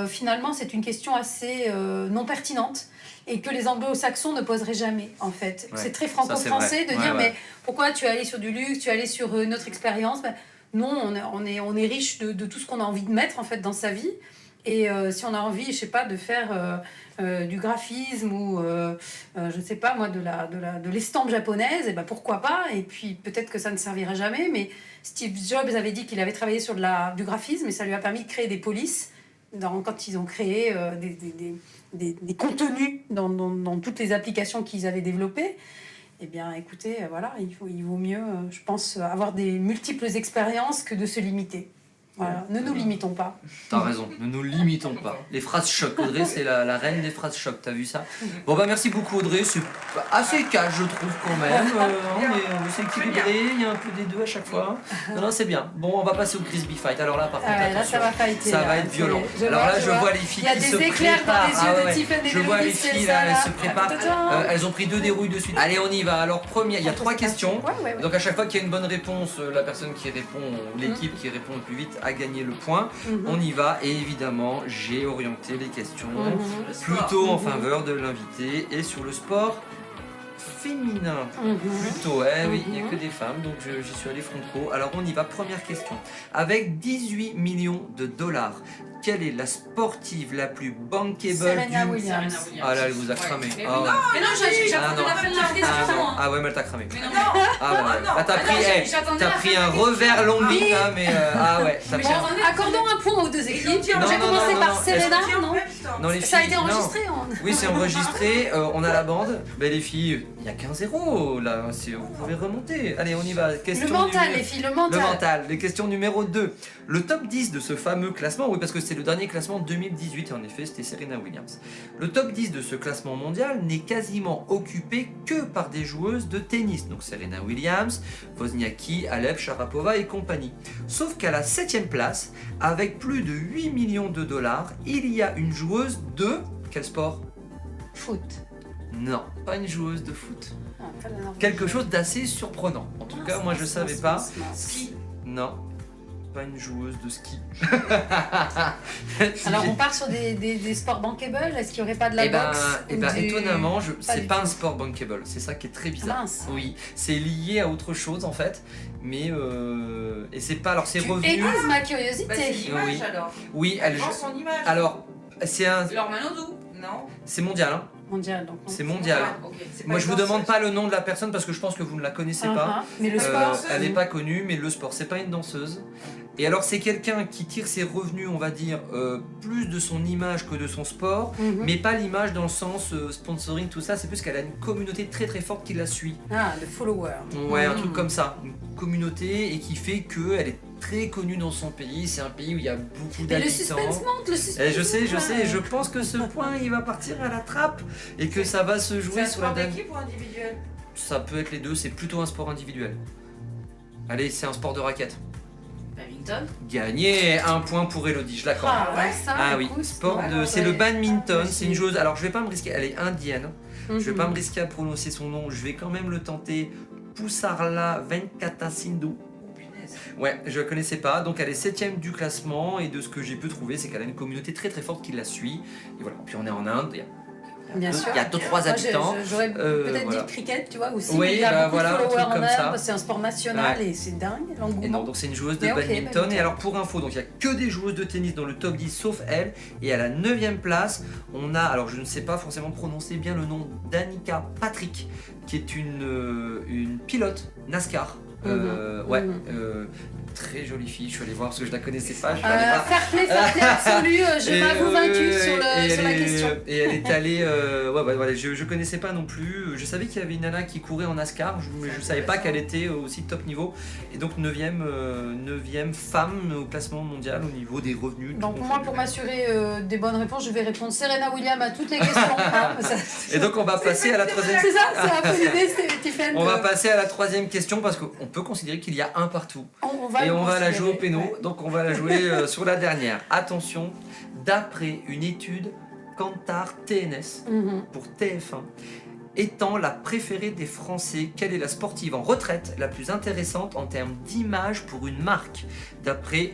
Finalement, c'est une question assez non pertinente et que les anglo-saxons ne poseraient jamais, en fait. Ouais, c'est très ça, c'est franco-français vrai. de dire, Ouais. mais pourquoi tu es allé sur du luxe, tu es allé sur une autre expérience? Ben, non, on est riche de tout ce qu'on a envie de mettre, en fait, dans sa vie. Et si on a envie, je sais pas, de faire du graphisme ou, je sais pas moi, de l'estampe japonaise, et ben pourquoi pas? Et puis peut-être que ça ne servira jamais, mais Steve Jobs avait dit qu'il avait travaillé sur du graphisme et ça lui a permis de créer des polices quand ils ont créé des contenus dans toutes les applications qu'ils avaient développées. Eh bien, écoutez, voilà, il vaut mieux, je pense, avoir des multiples expériences que de se limiter. Voilà, ne nous limitons pas. T'as raison, ne nous limitons pas. Les phrases choc. Audrey, c'est la reine des phrases choc, t'as vu ça? Bon bah merci beaucoup Audrey, c'est assez cash je trouve quand même. On s'est équilibré, il y a un peu des deux à chaque fois. Non, c'est bien. Bon, on va passer au Crispy Fight. Alors là, par contre, Là, attention, ça va fighter. ça là. va être violent. Je Alors là, vois, je vois les filles Il y a qui des se éclairs dans préparent. les yeux de Tiffen et Je vois les Mélodie, c'est filles ça, là, elles là. se préparent. Tadam. Elles ont pris 2 dérouilles de suite. Allez, on y va. Alors, il y a 3 questions. Ouais. Donc à chaque fois qu'il y a une bonne réponse, la personne qui répond, ou l'équipe qui répond le plus vite a gagné le point. On y va et évidemment j'ai orienté les questions plutôt en faveur de l'invité et sur le sport féminin. Plutôt, oui, il n'y a que des femmes, donc j'y suis allé franco. Alors on y va, première question. Avec 18 millions de dollars, quelle est la sportive la plus bankable Serena du... Williams. Ah là, elle vous a cramé. Mais Ah, oui, ouais. mais non, j'attendais la fin de la Ah, question. non. hein. Ah ouais, mais elle t'a cramé. Mais non, Ah ouais, ah, t'as Ah non, pris, j'attendais t'as la pris fin de un la question. revers longuing Oui. là, mais ah ouais, t'as mais pris un... j'attendais. Accordons un point aux deux équipes. Non, J'ai non, commencé non, par non, Serena, non Non, les Ça a filles, été non. enregistré Oui, c'est enregistré, on a la bande. Ben les filles, il n'y a qu'un zéro là, vous pouvez remonter. Allez, on y va. Question Le mental, numéro- les filles, le Le mental. mental. Les questions numéro 2. Le top 10 de ce fameux classement, oui, parce que c'est le dernier classement 2018, et en effet, c'était Serena Williams. Le top 10 de ce classement mondial n'est quasiment occupé que par des joueuses de tennis. Donc Serena Williams, Wozniacki, Alep, Sharapova et compagnie. Sauf qu'à la 7ème place, avec plus de 8 millions de dollars, il y a une joueuse de... Quel sport? Foot. Non, pas une joueuse de foot. Ah, pas la Norvège. Quelque chose d'assez surprenant. En tout cas, moi je savais pas. Ski. Non, pas une joueuse de ski. Alors on part sur des sports bankable. Est-ce qu'il n'y aurait pas de la boxe ou du- étonnamment, c'est du pas un tout. sport bankable. C'est ça qui est très bizarre. Mince. Oui, c'est lié à autre chose en fait, mais et c'est pas. Alors c'est Tu revenu. aiguises ma Bah, c'est curiosité. l'image Oui. alors. Oui, Elle vend son image. Alors c'est Laure Manodou. Non. c'est mondial. Hein. Mondial, donc. C'est mondial. Ah, ok. c'est Moi pas je vous une demande danseuse. pas le nom de la personne parce que je pense que vous ne la connaissez pas. Mais le sport. Elle n'est pas connue, mais le sport, c'est pas une danseuse. Et alors, c'est quelqu'un qui tire ses revenus, on va dire, plus de son image que de son sport, Mhm. mais pas l'image dans le sens sponsoring, tout ça. C'est plus qu'elle a une communauté très très forte qui la suit. Ah, le follower. Ouais, un Mhm. truc comme ça. Une communauté et qui fait qu'elle est très connue dans son pays. C'est un pays où il y a beaucoup Mais le d'habitants. suspense monte, le suspense. Et je sais, monte. et je pense que ce point il va partir à la trappe et que ça va se C'est jouer un sur la sport dernière. d'équipe ou individuel? Ça peut être les deux, c'est plutôt un sport individuel. Allez, c'est un sport de raquette. Badminton. Gagné, un point pour Elodie, je l'accorde. Ah ouais, ça. Ah oui, écoute, sport non, de, c'est le badminton, Ah, c'est une joueuse. Alors je vais pas me risquer, elle est indienne. Je vais Mhm. pas me risquer à prononcer son nom, je vais quand même le tenter. Poussarla Venkatasindu. Ouais, je la connaissais pas, donc elle est 7ème du classement et de ce que j'ai pu trouver, c'est qu'elle a une communauté très très forte qui la suit. Et voilà, puis on est en Inde, Bien sûr. il y a 2-3 Moi, habitants. j'aurais peut-être voilà. dit le cricket, tu vois, aussi. Oui, il y a bah beaucoup voilà, un de followers truc en comme ça. Inde, c'est un sport national Ouais. et c'est dingue, Et non, l'engouement. donc c'est une joueuse de Mais ok, badminton. badminton. Et alors pour info, donc il n'y a que des joueuses de tennis dans le top 10 sauf elle. Et à la 9ème place, on a, alors je ne sais pas forcément prononcer bien le nom d'Annika Patrick, qui est une pilote NASCAR. Ouais, très jolie fille, je suis allé voir parce que je la connaissais pas. Je suis allé voir. Fair play absolu, je Et, m'avoue vaincue sur, et sur la elle est- question. Et elle est allée. Ouais, voilà, je connaissais pas non plus. Je savais qu'il y avait une nana qui courait en NASCAR, mais je savais pas qu'elle était aussi top niveau. Et donc 9ème femme au classement mondial au niveau des revenus. Donc tout moi, confondu. pour m'assurer des bonnes réponses, je vais répondre Serena Williams à toutes les questions. Hein, Et donc on va passer à la troisième. c'est ça, c'est un peu l'idée, Stéphane. On va passer à la troisième question parce qu'on peut considérer qu'il y a un partout. On va Et le on va la jouer au considérer, péno, ouais. donc on va la jouer sur la dernière. Attention, d'après une étude Kantar TNS Mhm. pour TF1, étant la préférée des Français, quelle est la sportive en retraite la plus intéressante en termes d'image pour une marque? D'après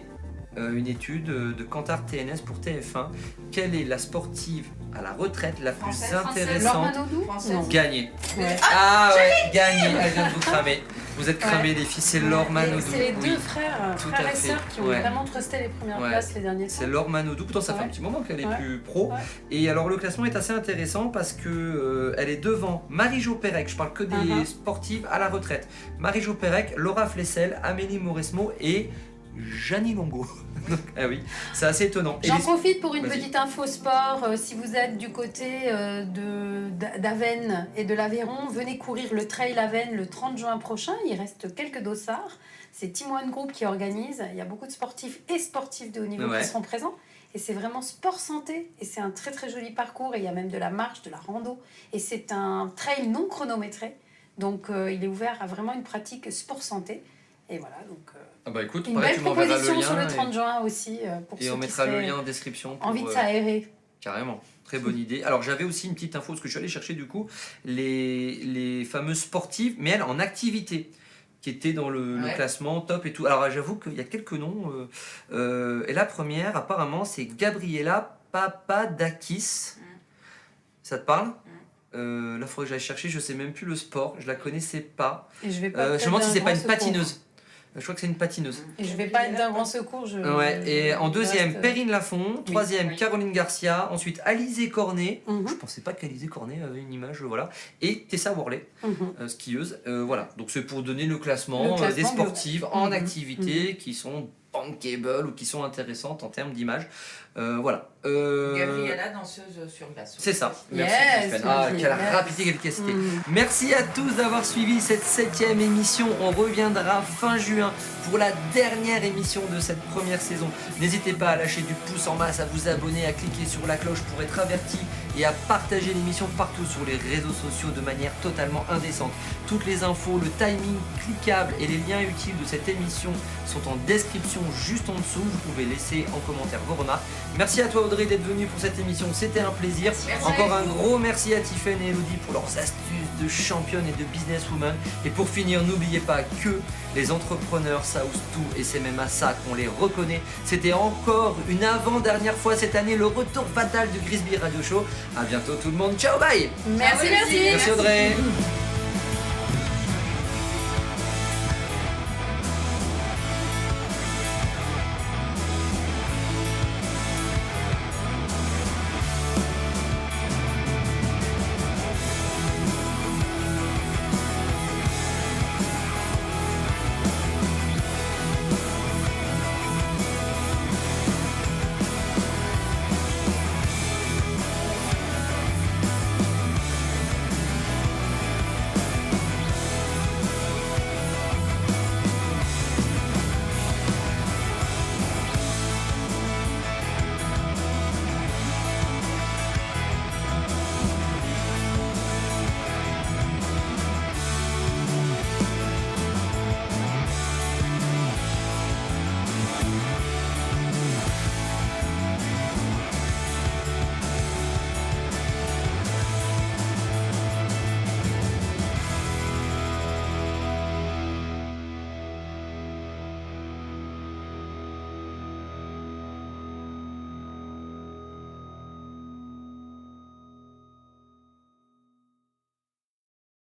une étude de Kantar TNS pour TF1, quelle est la sportive à la retraite la plus Française, Laure intéressante? Manodou Française. Non. Gagnée. Ouais. Ah ouais, gagnée, elle vient de vous cramer. Vous êtes cramés les filles, c'est Laure Et Manodou. c'est les Oui. deux frères, Tout frères à et fait. sœurs qui ont Ouais. vraiment trusté les premières Ouais. places les derniers C'est temps. Laure Manodou, pourtant ça fait un Ouais. petit moment qu'elle est Ouais. plus pro. Ouais. Et alors le classement est assez intéressant parce que elle est devant Marie-Jo Pérec, je parle que des Uh-huh. sportives à la retraite. Marie-Jo Pérec, Laura Flessel, Amélie Mauresmo et Jeannie Longo. Donc, ah oui, c'est assez étonnant. Et J'en les- profite pour une Vas-y. petite info sport. Si vous êtes du côté d'Avennes et de l'Aveyron, venez courir le Trail Avennes le 30 juin prochain. Il reste quelques dossards. C'est Team One Group qui organise. Il y a beaucoup de sportifs et sportifs de haut niveau Ouais. qui seront présents. Et c'est vraiment sport santé. Et c'est un très très joli parcours. Et il y a même de la marche, de la rando. Et c'est un trail non chronométré. Donc il est ouvert à vraiment une pratique sport santé. Et voilà, donc Ah bah écoute, une pareil, belle tu m'enverras proposition sur le lien 30 juin aussi pour et ceux on qui mettra le seraient lien en description. Pour, envie de s'aérer. Carrément, très bonne idée. Alors j'avais aussi une petite info, parce que je suis allé chercher du coup les fameuses sportives, mais elles en activité, qui étaient dans le Ouais. classement top et tout. Alors j'avoue qu'il y a quelques noms. Et la première, apparemment, c'est Gabriela Papadakis. Ça te parle Là, il faudrait que j'aille chercher, je sais même plus le sport, je la connaissais pas. Et je vais pas Je me demande si c'est pas une secours. patineuse. Je crois que c'est une patineuse. Et je vais pas être d'un grand secours. Ouais, et en deuxième, reste, Perrine Lafont. Troisième, Oui. Caroline Garcia. Ensuite, Alizé Cornet. Mhm. Je pensais pas qu'Alizé Cornet avait une image, voilà. Et Tessa Worley, Mhm. skieuse. Voilà, donc c'est pour donner le classement, Le classement des sportives bio. en Mhm. activité qui sont bankable ou qui sont intéressantes en termes d'image. Voilà. Gabriella, danseuse sur glace. C'est ça. Yes, Merci Tiffen. Ah, Marie, quelle yes. rapidité, quelle efficacité. Mhm. Merci à tous d'avoir suivi cette 7e émission. On reviendra fin juin pour la dernière émission de cette première saison. N'hésitez pas à lâcher du pouce en masse, à vous abonner, à cliquer sur la cloche pour être averti et à partager l'émission partout sur les réseaux sociaux de manière totalement indécente. Toutes les infos, le timing cliquable et les liens utiles de cette émission sont en description juste en dessous. Vous pouvez laisser en commentaire vos remarques. Merci à toi Audrey d'être venue pour cette émission, c'était un plaisir. Merci. Encore un gros merci à Tiffen et Elodie pour leurs astuces de championne et de businesswoman. Et pour finir, n'oubliez pas que les entrepreneurs, ça ose tout et c'est même à ça qu'on les reconnaît. C'était encore une avant-dernière fois cette année, le retour fatal du Grisby Radio Show. À bientôt tout le monde, ciao bye. Merci, merci. Merci Audrey.